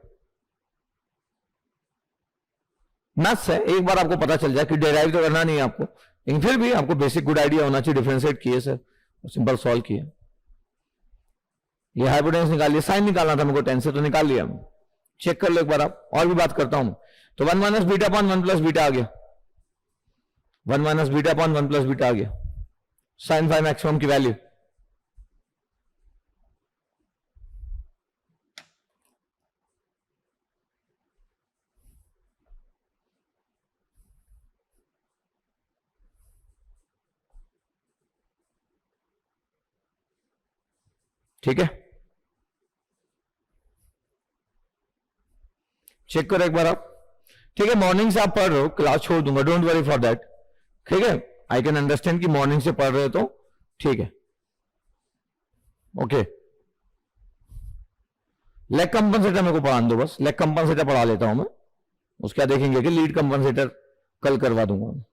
Maths है, एक बार आपको पता चल जाए कि डेराइव तो करना नहीं है आपको, लेकिन फिर भी आपको बेसिक गुड आइडिया होना चाहिए। डिफरेंशिएट किए सर, सिंपल सॉल्व किए, ये हाइपोटेन्यूज निकाल लिया, साइन निकालना था मेरे को 10 से, तो निकाल लिया। चेक कर लो एक बार आप, और भी बात करता हूं। तो 1 minus beta upon 1 plus beta आ गया, 1 minus beta upon 1 plus beta आ गया, साइन 5 मैक्सिमम की वैल्यू। ठीक है, चेक करो एक बार आप। ठीक है, मॉर्निंग से आप पढ़ रहे हो, क्लास छोड़ दूंगा, डोंट वरी फॉर दैट। ठीक है, आई कैन अंडरस्टैंड कि मॉर्निंग से पढ़ रहे हो तो ठीक है, ओके। लेग कंपनसेटर मेरे को पढ़ा दो बस, लेग कंपनसेटर पढ़ा लेता हूं मैं, उसका देखेंगे कि लीड कंपनसेटर कल करवा दूंगा।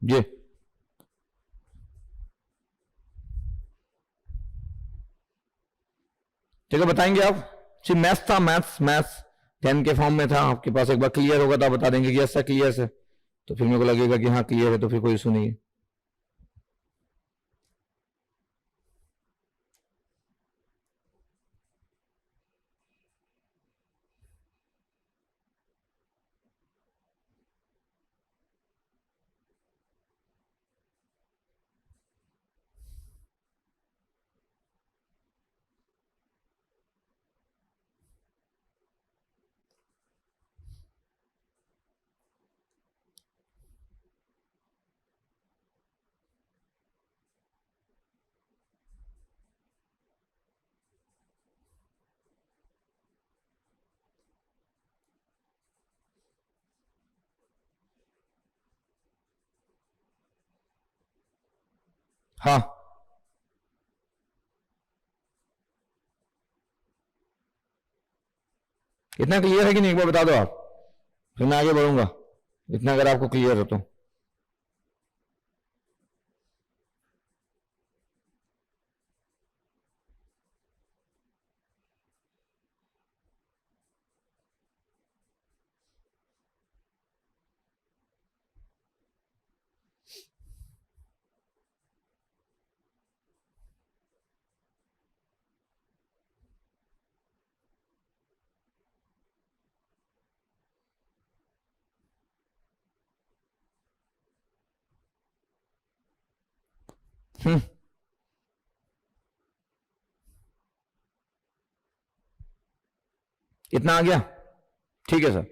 जी ठीक है, बताएंगे आप। जी मैथ्स था, मैथ्स 10 के फॉर्म में था आपके पास, एक बार क्लियर होगा तो आप बता देंगे कि ऐसा क्लियर से, तो फिर मेरे को लगेगा कि हाँ क्लियर है, तो फिर कोई इशू नहीं है। हाँ, इतना क्लियर है कि नहीं, एक बार बता दो आप, फिर मैं आगे बढ़ूंगा, इतना अगर आपको क्लियर हो तो। हम्म, इतना आ गया, ठीक है सर।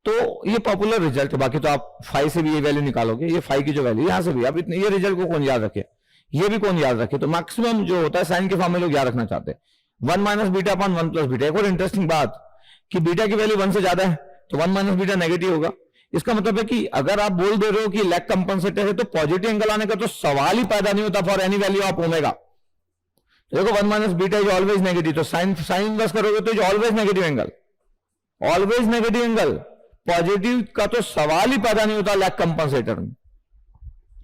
तो ये पॉपुलर रिजल्ट है, बाकी तो आप फाइव से भी ये वैल्यू निकालोगे, ये फाइव की जो वैल्यू यहां से भी, अब इतने ये रिजल्ट को कौन याद रखे, ये भी कौन याद रखे, तो मैक्सिमम जो होता है साइन के फॉर्म में लोग याद रखना चाहते हैं, 1 minus beta upon 1 plus beta. एक और इंटरेस्टिंग बात कि बीटा की वैल्यू 1 से ज्यादा है तो 1 माइनस बीटा नेगेटिव होगा। इसका मतलब है कि अगर आप बोल दे रहे हो कि लैग कंपनसेटर है तो पॉजिटिव एंगल आने का तो सवाल ही पैदा नहीं होता for any value of omega. तो देखो 1 minus beta is always negative, तो साइन साइन इनवर्स करोगे तो is always negative angle, always negative angle, positive का तो सवाल ही पैदा नहीं होता लैग कंपनसेटर में,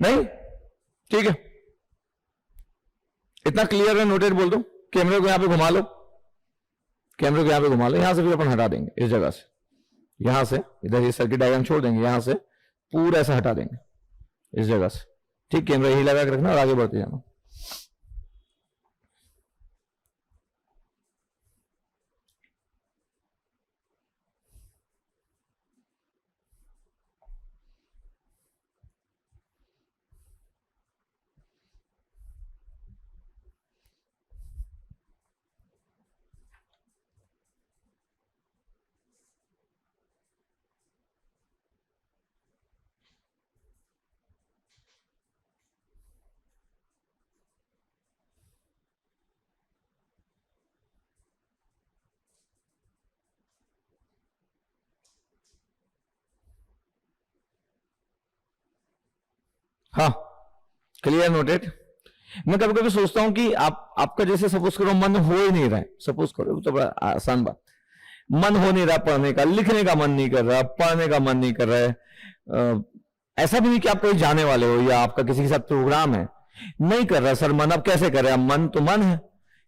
नहीं, ठीक है, इतना क्लियर है, नोटेड बोल दो। कैमरे को यहां पे घुमा लो, कैमरे को यहां पे घुमा लो, यहां से भी अपन हटा देंगे इस जगह से, यहां से इधर ये सर्किट डायग्राम छोड़ देंगे, यहां से पूरा ऐसा हटा देंगे इस जगह से, ठीक, कैमरा यही लगा के रखना और आगे बढ़ते जाना। हाँ, क्लियर, नोटेड। मैं कभी कभी सोचता हूं कि आपका जैसे सपोज करो मन हो ही नहीं रहा है, सपोज करो तो बड़ा आसान बात, मन हो नहीं रहा पढ़ने का, लिखने का मन नहीं कर रहा, पढ़ने का मन नहीं कर रहा है, ऐसा भी नहीं कि आप कहीं जाने वाले हो या आपका किसी के साथ प्रोग्राम है, नहीं कर रहा सर मन, अब कैसे कर रहे हैं, मन तो मन है,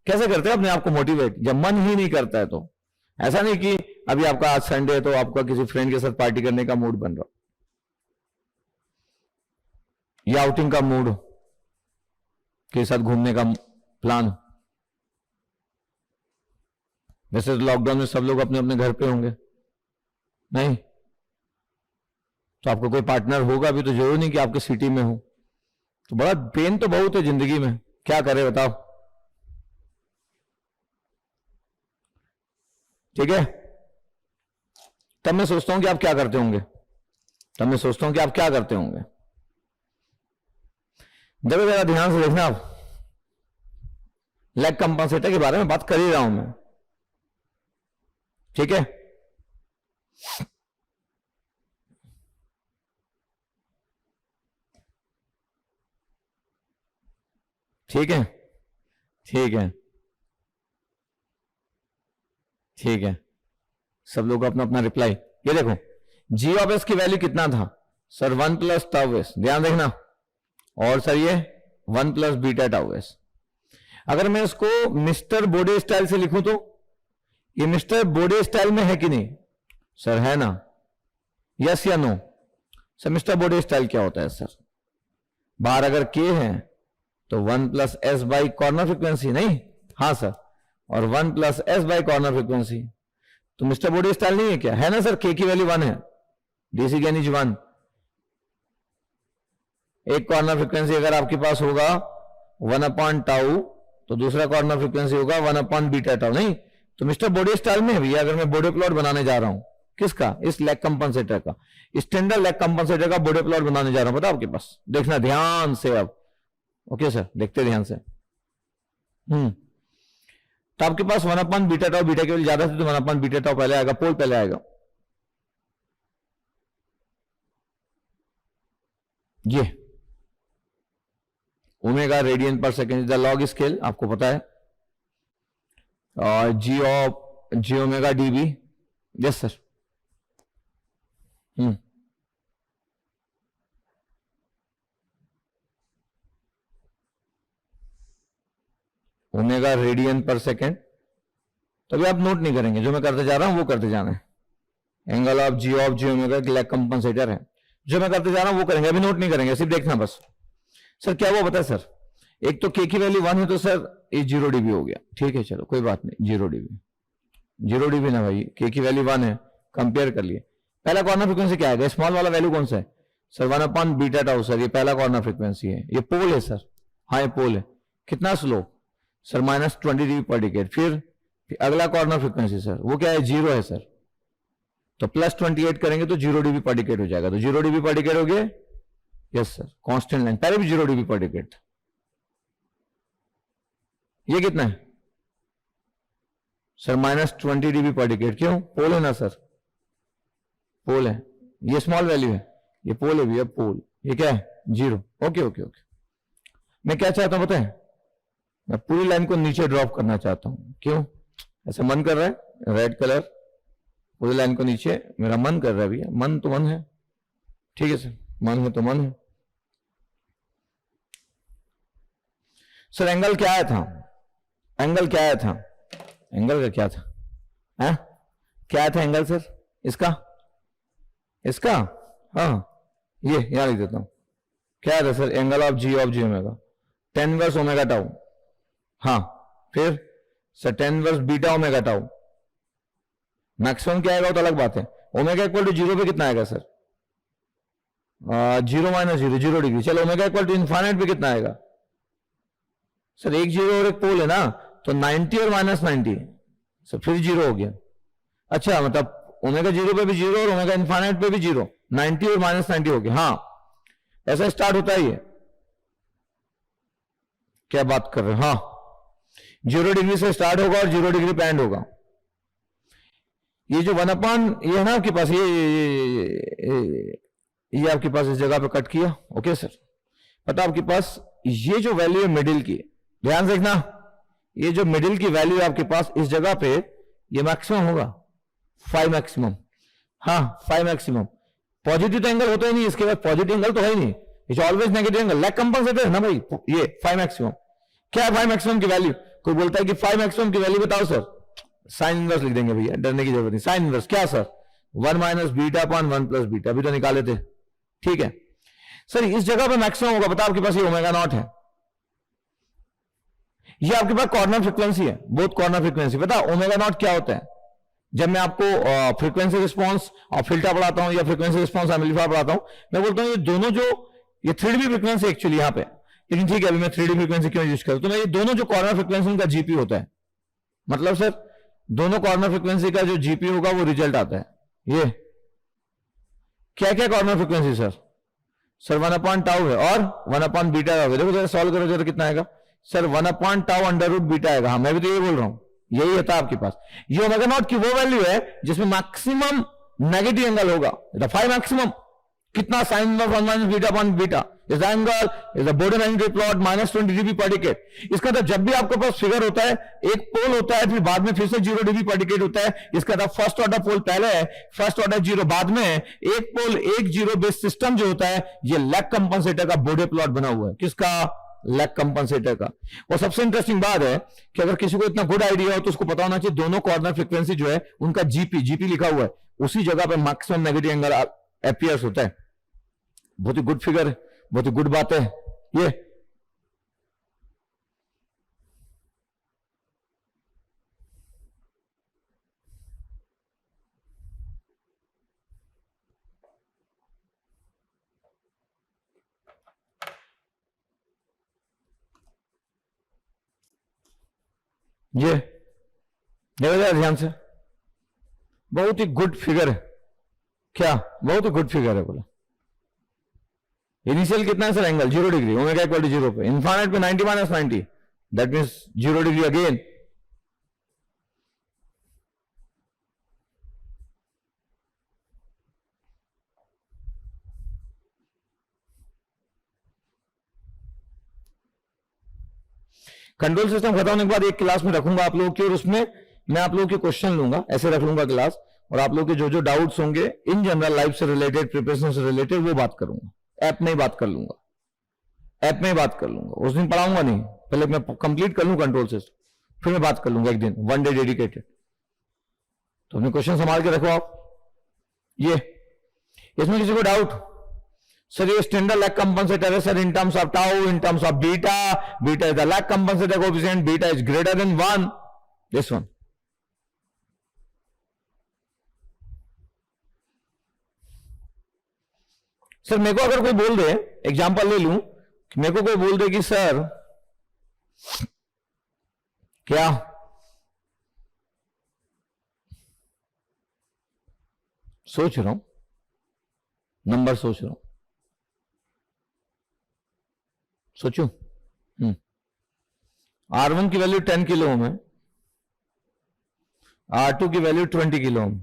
कैसे करते हैं अपने आप को मोटिवेट जब मन ही नहीं करता है। तो ऐसा नहीं कि अभी आपका आज संडे है तो आपका किसी फ्रेंड के साथ पार्टी करने का मूड बन रहा या आउटिंग का मूड के साथ घूमने का प्लान। वैसे तो लॉकडाउन में सब लोग अपने अपने घर पे होंगे, नहीं तो आपको कोई पार्टनर होगा भी तो जरूर नहीं कि आपके सिटी में हो, तो बड़ा पेन तो बहुत है जिंदगी में, क्या करे बताओ, ठीक है। तब मैं सोचता हूं कि आप क्या करते होंगे, तब मैं सोचता हूं कि आप क्या करते होंगे। जरा जरा ध्यान से देखना, आप लैग कंपनसेटर के बारे में बात कर ही रहा हूं मैं, ठीक है। ठीक है, ठीक है, ठीक है, सब लोग अपना अपना रिप्लाई। ये देखो जी ऑफ एस की वैल्यू कितना था सर, 1 प्लस टाउ एस, ध्यान देखना, और सर ये 1 प्लस बीटा टाउ एस। अगर मैं इसको मिस्टर बोडे स्टाइल से लिखूं तो ये मिस्टर बोडे स्टाइल में है कि नहीं सर, है ना, यस या नो सर। मिस्टर बोडे स्टाइल क्या होता है सर, बाहर अगर के है तो 1 plus S by corner frequency, नहीं, हाँ सर, और 1 plus S by corner frequency, तो मिस्टर बोडे स्टाइल नहीं है क्या, है ना सर, के की वैल्यू 1 है, डीसी गेन इज 1, एक कॉर्नर फ्रीक्वेंसी अगर आपके पास होगा 1 अपॉन टाउ तो दूसरा कॉर्नर फ्रीक्वेंसी होगा 1 अपॉन बीटा टाउ, नहीं, तो मिस्टर बोडे स्टाइल में भैया अगर मैं बोडे प्लॉट बनाने जा रहा हूं, किसका, इस लैग कंपनसेटर का, स्टैंडर्ड लैग कंपनसेटर का बोडे प्लॉट बनाने जा रहा हूं, पता आपके पास, देखना ध्यान से अब, ओके सर, देखते ध्यान से। तो आपके पास 1 अपॉन बीटा टाउ, बीटा के वैल्यू ज्यादा थी तो 1 अपॉन बीटा टाउ पहले आएगा, पोल पहले आएगा, ये omega omega radian per second the log scale, आपको पता है, और G omega dB. Yes sir. Omega radian per second, तो अभी आप नोट नहीं करेंगे, जो मैं करते जा रहा हूं वो करते जाना है। Angle of G omega lag compensator है, जो मैं करते जा रहा हूं वो करेंगे, अभी नोट नहीं करेंगे, सिर्फ देखना बस। सर क्या वो पता है सर, एक तो के की वैल्यू 1 है तो सर ये 0 dB हो गया, ठीक है चलो कोई बात नहीं, 0 dB, 0 dB ना भाई, के की वैल्यू 1 है, कंपेयर कर लिए। पहला कॉर्नर फ्रीक्वेंसी क्या है, स्मॉल वाला वैल्यू कौन सा है सर, 1/बीटा टाउ सर, ये पहला कॉर्नर फ्रीक्वेंसी है, ये पोल है सर, हाँ ये पोल है। कितना स्लो सर, -20 dB पर डिकेड। फिर अगला कॉर्नर फ्रीक्वेंसी सर वो क्या है, 0 है सर, तो +28 करेंगे तो 0 dB पर डिकेड हो जाएगा, तो 0 dB पर डिकेड हो गया। यस सर, कांस्टेंट लाइन, पहले भी 0 dB पर डिकेड था। ये कितना है सर, -20 dB पर डिकेड, क्यों, पोल है ना सर, पोल है, ये स्मॉल वैल्यू है, ये पोल है भैया, पोल, ये क्या है 0। ओके ओके ओके, मैं क्या चाहता हूं पता है, मैं पूरी लाइन को नीचे ड्रॉप करना चाहता हूं, क्यों, ऐसा मन कर रहा है, रेड कलर, पूरी लाइन को नीचे, मेरा मन कर रहा है भैया, मन तो मन है, ठीक है सर, मन है तो मन है। सर एंगल क्या आया था, एंगल क्या आया था, एंगल का क्या था, है क्या आया था एंगल सर इसका, इसका, हाँ ये यहां लिख देता हूं, क्या आया था sir, angle of G omega, tan inverse omega tau, हाँ फिर sir tan inverse beta omega tau, maximum क्या आएगा वो तो अलग बात है, ओमेगा इक्वल टू 0 पे कितना आएगा सर, 0 - 0 0 डिग्री, चलो ओमेगा इक्वल टू इन्फाइनाइट पे कितना आएगा सर, एक 0 और एक पोल है ना, तो 90 और -90 सर, फिर 0 हो गया। अच्छा मतलब ओमेगा 0 पे भी 0 और ओमेगा इन्फाइनाइट पे भी 0, 90 और -90 हो गया, हाँ ऐसा स्टार्ट होता है ये, क्या बात कर रहे हैं, हाँ 0 डिग्री से स्टार्ट होगा और 0 डिग्री पे एंड होगा। ये जो 1/, ये है ना आपके पास, ये आपके पास इस जगह पे कट किया, ओके सर, पता आपके पास ये जो वैल्यू है मिडिल की, ध्यान से देखना, ये जो मिडिल की वैल्यू है आपके पास इस जगह पे, ये मैक्सिमम होगा, 5 मैक्सिमम, हाँ 5 मैक्सिमम। पॉजिटिव तो एंगल होता ही नहीं, इसके बाद पॉजिटिव एंगल तो है ही नहीं, it's always negative angle, lag compensator है ना भाई, ये 5 मैक्सिमम। क्या है 5 मैक्सिमम की वैल्यू, कोई बोलता है कि 5 मैक्सिमम की वैल्यू बताओ सर, साइन इनवर्स लिख देंगे भैया, डरने की जरूरत नहीं, साइन इनवर्स क्या सर, 1 - बीटा अपॉन 1 + बीटा, अभी तो निकाले थे, ठीक है सर, इस जगह पे मैक्सिमम होगा, पता आपके पास ये ओमेगा नॉट है, ये आपके पास कॉर्नर फ्रीक्वेंसी है, बोथ कॉर्नर फ्रीक्वेंसी, पता ओमेगा नॉट क्या होता है, जब मैं आपको फ्रीक्वेंसी रिस्पांस और फिल्टर पढ़ाता हूं या फ्रीक्वेंसी रिस्पांस एम्पलीफायर पढ़ाता हूं, मैं बोलता हूं ये दोनों जो, ये 3D फ्रीक्वेंसी एक्चुअली यहां पे, लेकिन ठीक है अभी मैं 3D फ्रीक्वेंसी क्यों यूज करूं, तो मैं ये दोनों जो कॉर्नर फ्रीक्वेंसी उनका जीपी होता है, मतलब सर दोनों कॉर्नर फ्रीक्वेंसी का जो जीपी होगा वो रिजल्ट आता है। ये क्या क्या कॉर्नर फ्रीक्वेंसी सर, सर 1/टाउ है और 1/बीटा होगा, देखो जरा सॉल्व करो जरा कितना आएगा सर, 1/टाउ √बीटा आएगा, हाँ मैं भी तो ये बोल रहा हूं, यही था आपके पास। ये ओमेगा नॉट की वो वैल्यू है जिसमें मैक्सिमम नेगेटिव एंगल होगा, 5 मैक्सिमम, कितना sign inverse 1 - beta upon beta is angle is the body magnetic plot -20 dB पर डिकेड। इसका मतलब जब भी आपके पास फिगर होता है, एक पोल होता है, फिर बाद में फिर से 0 dB पर डिकेड होता है, इसका मतलब फर्स्ट ऑर्डर पोल पहले है, फर्स्ट ऑर्डर 0 बाद में, एक पोल एक 0 बेस सिस्टम जो होता है, ये लैग कंपनसेटर का बॉडी प्लॉट बना हुआ है, किसका, लैग कंपनसेटर का। और सबसे इंटरेस्टिंग बात है कि अगर किसी को इतना गुड आइडिया हो तो उसको पता होना चाहिए दोनों कॉर्नर फ्रीक्वेंसी जो है उनका जीपी लिखा हुआ है, उसी जगह पे मैक्सिमम नेगेटिव एंगल अपीयर्स होता है। बहुत ही गुड फिगर है, बहुत ही गुड बात है ये। ये देखो जरा ध्यान से, बहुत ही गुड फिगर है, क्या बहुत ही गुड फिगर है बोला। इनिशियल कितना है sir angle, 0 degree, omega equal to 0 पे, इनफाइनाइट पे 90 - 90, that means 0 degree again. Control system खत्म होने के बाद एक क्लास में रखूंगा आप लोगों की, और उसमें मैं आप लोगों के क्वेश्चन लूंगा, ऐसे रख लूंगा क्लास, और आप लोगों के जो जो डाउट्स होंगे इन जनरल लाइफ से रिलेटेड, प्रिपरेशन से रिलेटेड, वो बात करूंगा, ऐप में ही बात कर लूंगा, ऐप में ही बात कर लूंगा। उस दिन पढ़ाऊंगा नहीं, पहले मैं कंप्लीट कर लूं कंट्रोल सिस्टम, फिर मैं बात कर लूंगा एक दिन, 1 डे डेडिकेटेड। तो अपने क्वेश्चन संभाल के रखो आप। ये इसमें किसी को डाउट? सर ये स्टैंडर्ड लैग कंपनसेटर है sir, in terms of tau, in terms of beta, beta is the lag compensator coefficient, beta is greater than 1, this one. Sir मेरे को अगर कोई बोल दे, एग्जांपल ले लूं, मेरे को कोई बोल दे कि सर क्या सोच रहा हूं, नंबर सोच रहा हूं, सोचू। R1 की वैल्यू 10 किलो ओम है, R2 की वैल्यू 20 किलो ओम।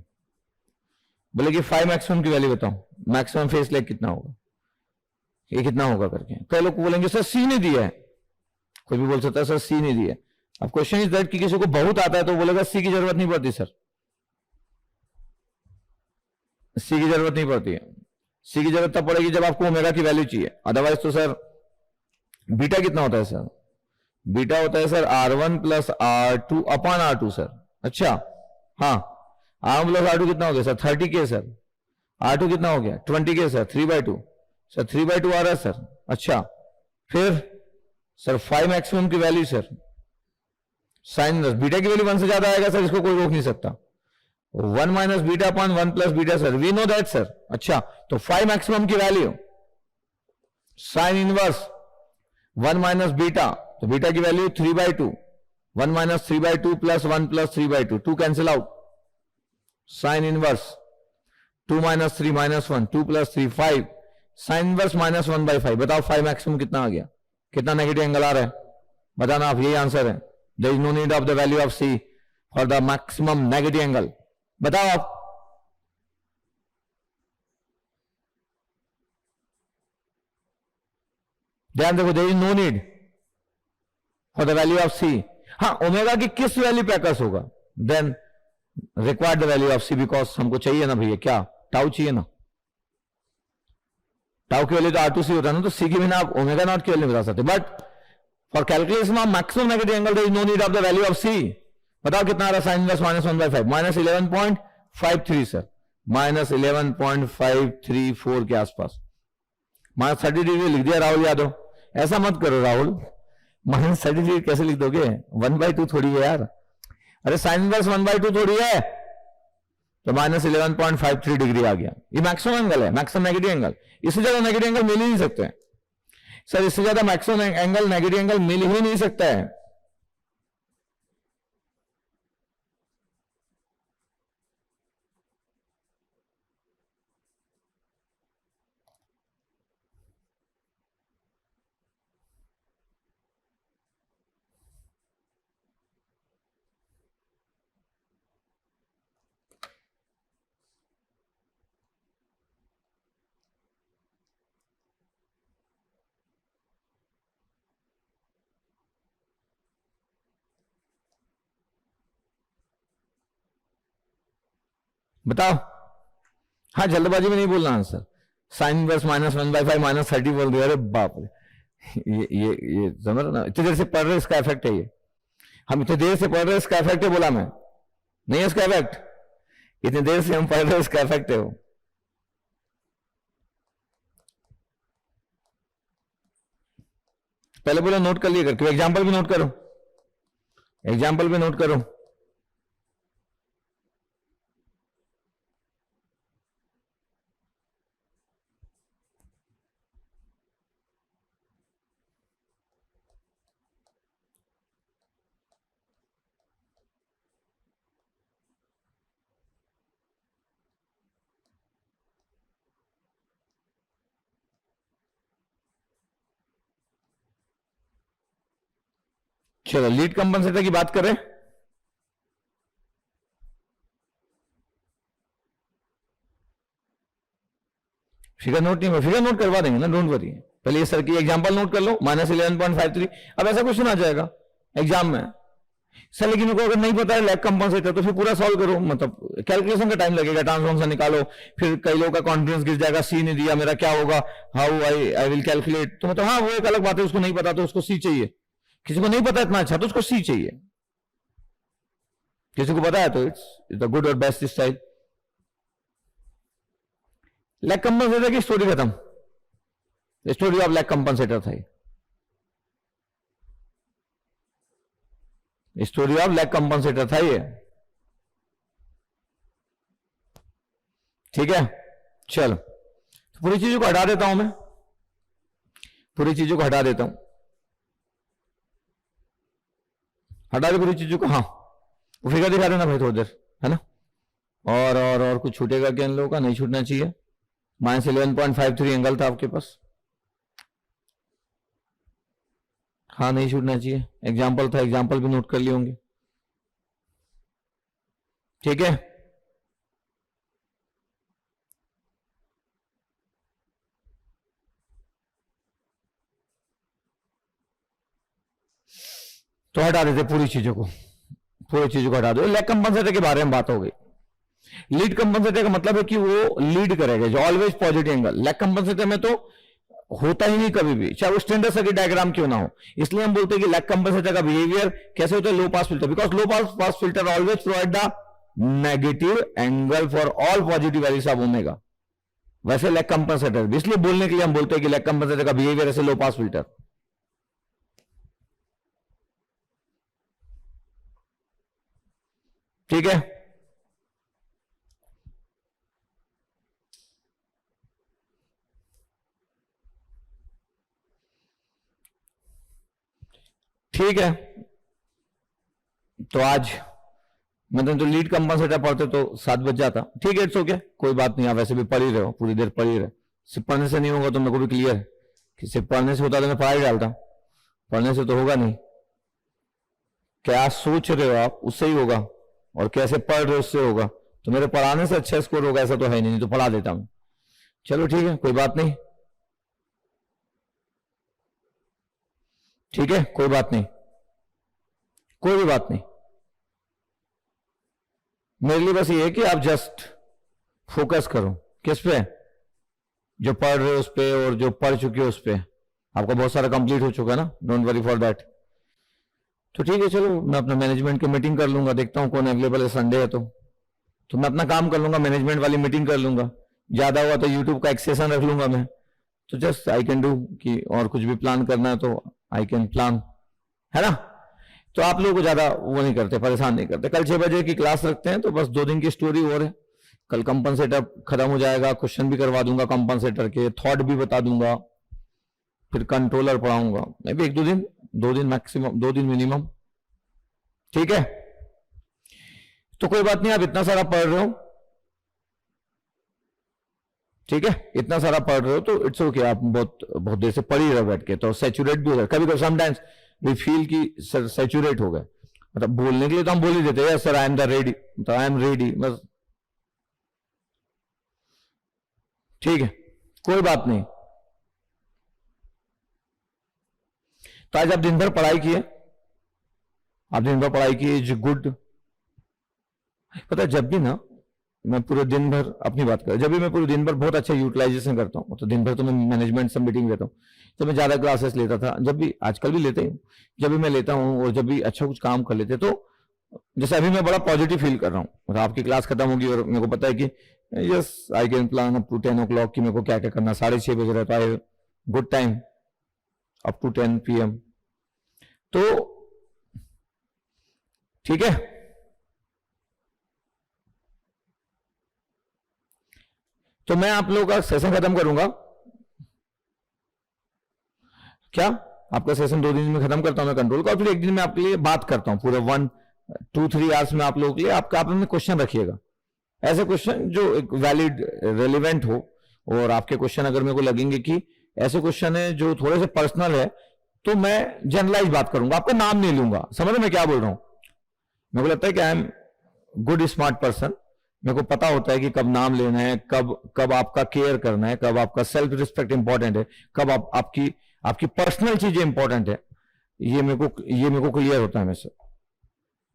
बोले कि 5 मैक्सिमम की वैल्यू बताओ, मैक्सिमम फेस लैग कितना होगा, ये कितना होगा करके। कई लोग बोलेंगे सर सी ने दिया है, कोई भी बोल सकता है सर सी ने दिया है। अब क्वेश्चन इज दैट कि किसी को बहुत आता है तो बोलेगा सी की जरूरत नहीं पड़ती सर, सी की जरूरत नहीं पड़ती है। सी की जरूरत तब पड़ेगी जब आपको ओमेगा की वैल्यू चाहिए, अदरवाइज तो सर बीटा कितना होता है सर, बीटा होता है sir R1 plus R2 upon R2 sir. अच्छा हाँ, R1 प्लस R2 कितना हो गया सर, 30 के सर। R2 कितना हो गया 20 के सर, 3/2 सर, 3/2 आ रहा है सर। अच्छा फिर सर 5 मैक्सिमम की वैल्यू सर, साइन बीटा की वैल्यू 1 से ज्यादा आएगा सर, इसको कोई रोक नहीं सकता। 1 minus beta upon 1 plus beta sir, we know that sir. अच्छा तो 5 मैक्सिमम की value sine inverse 1 minus beta, तो बीटा की value 3/2, 1 minus 3/2 plus 1 plus 3/2, 2 cancel out, sine inverse 2 minus 3 minus 1, 2 plus 3 5, sine inverse minus 1/5। बताओ 5 maximum कितना आ गया, कितना नेगेटिव एंगल आ रहा है, बताना आप, यही आंसर है। There is no need of the value of C for the maximum negative angle. बताओ आप, ध्यान देखो, there is no need for the value of C. हाँ ओमेगा की किस वैल्यू पे अकस होगा, then required the value of C, because हमको चाहिए ना भैया, क्या टाउ चाहिए ना, टाउ की वैल्यू तो R2C होता है ना, तो सी की बिना आप ओमेगा नॉट की वैल्यू बता सकते। But for calculation of maximum negative angle there is no need of the value of C. बताओ कितना आ रहा है, sine inverse minus 1/5, minus 11.53 sir, minus 11.534 के आसपास, माइनस 30 डिग्री लिख दिया राहुल यादव। ऐसा मत करो राहुल, माइनस 30 डिग्री कैसे लिख दोगे, 1/2 थोड़ी है यार, अरे साइन इनवर्स 1/2 थोड़ी है, तो माइनस 11.53 डिग्री आ गया। ये मैक्सिमम एंगल है, मैक्सिमम नेगेटिव एंगल, इससे ज्यादा नेगेटिव एंगल मिल ही नहीं सकते सर, इससे ज्यादा मैक्सिमम एंगल नेगेटिव एंगल मिल ही नहीं सकता है। बताओ, हाँ जल्दबाजी में नहीं बोलना answer, sign inverse minus 1/5 minus 30 बोल दिया, अरे बाप रे, ये समझ ना, इतनी देर से पढ़ रहे इसका इफेक्ट है ये, हम इतनी देर से पढ़ रहे इसका इफेक्ट है, बोला मैं नहीं है इसका इफेक्ट, इतनी देर से हम पढ़ रहे इसका इफेक्ट है वो। पहले बोला नोट कर लिया करके, एग्जाम्पल भी नोट करो, एग्जाम्पल भी नोट करो। चलो लीड कंपनसेटर की बात करें, फिगर नोट नहीं, फिगर नोट करवा देंगे ना, डोंट वरी। पहले ये सर की एग्जांपल नोट कर लो, माइनस 11.53। अब ऐसा क्वेश्चन आ जाएगा, एग्जाम में। सर लेकिन मेरे को अगर नहीं पता है लैग कंपनसेटर तो फिर पूरा सॉल्व करो, मतलब कैलकुलेशन का टाइम लगेगा, ट्रांसफॉर्मेशन निकालो, फिर कई लोगों का कॉन्फिडेंस गिर जाएगा, सी नहीं दिया मेरा क्या होगा, हाउ आई विल कैलकुलेट। तो मतलब हाँ वो एक अलग बात है, उसको नहीं पता तो उसको सी चाहिए, किसी को नहीं पता इतना अच्छा तो उसको सी चाहिए, किसी को पता है तो इट्स द गुड और बेस्ट स्टाइल। लैग कंपनसेटर की स्टोरी खत्म, स्टोरी ऑफ लैग कंपनसेटर था, स्टोरी ऑफ लैग कंपनसेटर था ये। ठीक है चलो, तो पूरी चीजों को हटा देता हूं मैं, पूरी चीजों को हटा देता हूं, हटा दे पूरी चीजों को। हाँ वो फिगर दिखा देना भाई थोड़ी देर, है ना। और कुछ छूटेगा क्या इन लोगों का, नहीं छूटना चाहिए। -11.53 एंगल था आपके पास, हाँ नहीं छूटना चाहिए। एग्जाम्पल था, एग्जाम्पल भी नोट कर लिए होंगे। ठीक है तो हटा देते पूरी चीजों को, पूरी चीजों को हटा दो। लैग कंपनसेटर के बारे में बात हो गई। लीड कंपनसेटर का मतलब है कि वो लीड करेगा, जो always positive angle. Lag compensator में तो होता ही नहीं कभी भी, चाहे वो स्टैंडर्ड सर्किट डायग्राम क्यों ना हो। इसलिए हम बोलते हैं कि लैग कंपनसेटर का बिहेवियर कैसे होता है, low pass filter, because low pass filter always provide the negative angle for all positive values of omega. वैसे लैग कंपनसेटर भी, इसलिए बोलने के लिए हम बोलते हैं कि लैग कंपनसेटर का बिहेवियर ऐसे लो पास फिल्टर। ठीक है ठीक है, तो आज मतलब तो लीड कंपनसेटर पढ़ते तो 7 बज जाता। ठीक है इट्स ओके, कोई बात नहीं, आप वैसे भी पढ़ ही रहे हो, पूरी देर पढ़ ही रहे। सिर्फ पढ़ने से नहीं होगा तो मेरे को भी क्लियर है कि सिर्फ पढ़ने से होता तो मैं पढ़ा ही डालता, पढ़ने से तो होगा नहीं। क्या सोच रहे हो आप उससे ही होगा, और कैसे पढ़ रहे हो उससे होगा। तो मेरे पढ़ाने से अच्छा स्कोर होगा ऐसा तो है नहीं, तो पढ़ा देता हूं। चलो ठीक है कोई बात नहीं, ठीक है कोई बात नहीं, कोई भी बात नहीं। मेरे लिए बस ये है कि आप जस्ट फोकस करो किस पे, जो पढ़ रहे हो उस पे, और जो पढ़ चुके हो उस पे। आपका बहुत सारा कंप्लीट हो चुका है ना, डोंट वरी फॉर दैट। तो ठीक है चलो, मैं अपना मैनेजमेंट की मीटिंग कर लूंगा, देखता हूं कौन अवेलेबल है, संडे है तो मैं अपना काम कर लूंगा, मैनेजमेंट वाली मीटिंग कर लूंगा। ज्यादा हुआ तो यूट्यूब का एक सेशन रख लूंगा मैं, तो जस्ट आई कैन डू कि और कुछ भी प्लान करना है तो आई कैन प्लान, है ना। तो आप लोगों को ज्यादा वो नहीं करते, परेशान नहीं करते। कल 6 बजे की क्लास रखते हैं, तो बस 2 दिन की स्टोरी और है। कल कंपनसेटर खत्म हो जाएगा, क्वेश्चन भी करवा दूंगा कंपनसेटर के, थॉट भी बता दूंगा, फिर कंट्रोलर पढ़ाऊंगा। मैं भी 2 दिन मैक्सिमम, 2 दिन मिनिमम। ठीक है तो कोई बात नहीं, आप इतना सारा पढ़ रहे हो, ठीक है इतना सारा पढ़ रहे हो तो इट्स ओके, आप बहुत देर से पढ़ ही रहे बैठ के, तो सैचुरेट भी हो गए। कभी कभी समटाइम्स वी फील कि सैचुरेट हो गए, मतलब बोलने के लिए तो हम बोल ही देते हैं sir I am the ready, तो आई एम रेडी बस। ठीक है कोई बात नहीं। तो आज आप दिन भर पढ़ाई किए, आप दिन भर पढ़ाई की, इज गुड। पता है जब भी ना मैं पूरे दिन भर अपनी बात कर, जब भी मैं पूरे दिन भर बहुत अच्छा यूटिलाइजेशन करता हूँ, तो दिन भर तो मैं मैनेजमेंट से मीटिंग लेता हूँ। जब मैं ज्यादा क्लासेस लेता था, जब भी, आजकल भी लेते हूँ, जब भी मैं लेता हूँ और जब भी अच्छा कुछ काम कर लेते, तो जैसे अभी मैं बड़ा पॉजिटिव फील कर रहा हूँ। मतलब आपकी क्लास खत्म होगी और मेरे को पता है कि yes I can plan up to 10 o'clock कि मेरे को क्या क्या करना। 6:30 बजे रहता है, good time up to 10 PM। तो ठीक है तो मैं आप लोगों का सेशन खत्म करूंगा। क्या आपका सेशन 2 दिन में खत्म करता हूं मैं कंट्रोल का, और फिर 1 दिन में आपके लिए बात करता हूं पूरे 1, 2, 3 आवर्स में आप लोगों के लिए। आप अपने क्वेश्चन रखिएगा, ऐसे क्वेश्चन जो एक वैलिड रेलिवेंट हो। और आपके क्वेश्चन अगर मेरे को लगेंगे कि ऐसे क्वेश्चन है जो थोड़े से पर्सनल है, तो मैं जनरलाइज बात करूंगा, आपका नाम नहीं लूंगा। समझ रहे मैं क्या बोल रहा हूं। मेरे को लगता है कि I am good smart person, मेरे को पता होता है कि कब नाम लेना है, कब आपका केयर करना है, कब आपका सेल्फ रिस्पेक्ट इंपॉर्टेंट है, कब आपकी पर्सनल चीजें इंपॉर्टेंट है। ये मेरे को क्लियर होता है हमेशा।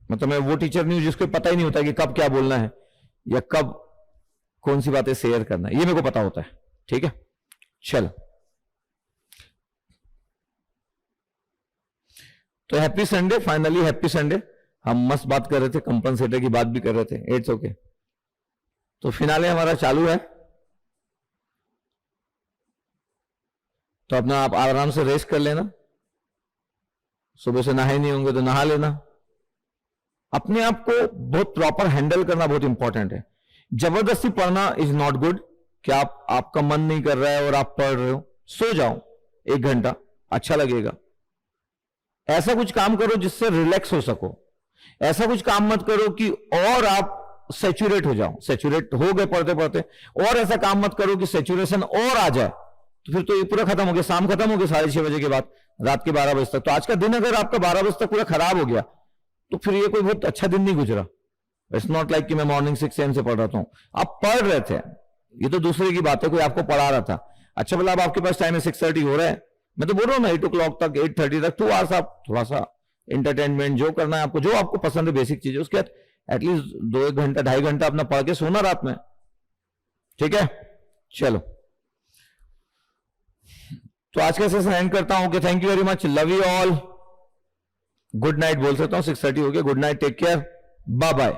मतलब मैं वो टीचर नहीं हूं जिसको पता ही नहीं होता कि कब क्या बोलना है या कब कौन सी बातें शेयर करना है, ये मेरे को पता होता है। ठीक है, चलो। तो happy Sunday, finally happy Sunday. हम मस्त बात कर रहे थे, कंपनसेटर की बात भी कर रहे थे, इट्स ओके। तो फिनाले हमारा चालू है, तो अपना आप आराम से रेस्ट कर लेना। सुबह से नहाए नहीं होंगे तो नहा लेना। अपने आप को बहुत प्रॉपर हैंडल करना बहुत इंपॉर्टेंट है। जबरदस्ती पढ़ना इज नॉट गुड। कि आपका मन नहीं कर रहा है और आप पढ़ रहे हो, सो जाओ 1 घंटा, अच्छा लगेगा। ऐसा कुछ काम करो जिससे रिलैक्स हो सको। ऐसा कुछ काम मत करो कि और आप सैचुरेट हो जाओ, सैचुरेट हो गए पढ़ते पढ़ते, और ऐसा काम मत करो कि सैचुरेशन और आ जाए, तो फिर तो ये पूरा खत्म हो गया। शाम खत्म हो गया 6:30 बजे के बाद, रात के 12 बजे तक। तो आज का दिन अगर आपका 12 बजे तक पूरा खराब हो गया तो फिर ये कोई बहुत अच्छा दिन नहीं गुजरा। इट्स नॉट लाइक कि मैं मॉर्निंग 6 AM से पढ़ रहा हूं। आप पढ़ रहे थे, ये तो दूसरे की बात है, कोई आपको पढ़ा रहा था। अच्छा भला अब आपके पास टाइम है 6:30 हो रहा है, मैं तो बोल रहा हूँ ना 8 o'clock तक, 8:30 तक 2 hours आप थोड़ा सा एंटरटेनमेंट जो करना है आपको, जो आपको पसंद है बेसिक चीजें, उसके बाद एटलीस्ट 2-1 घंटा 2.5 घंटा अपना पढ़ के सोना रात में। ठीक है, चलो। तो आज का सेशन एंड करता हूं। Okay, thank you very much, love you all, good night बोल सकता हूं, 6:30 हो गया। Good night, take care, bye bye.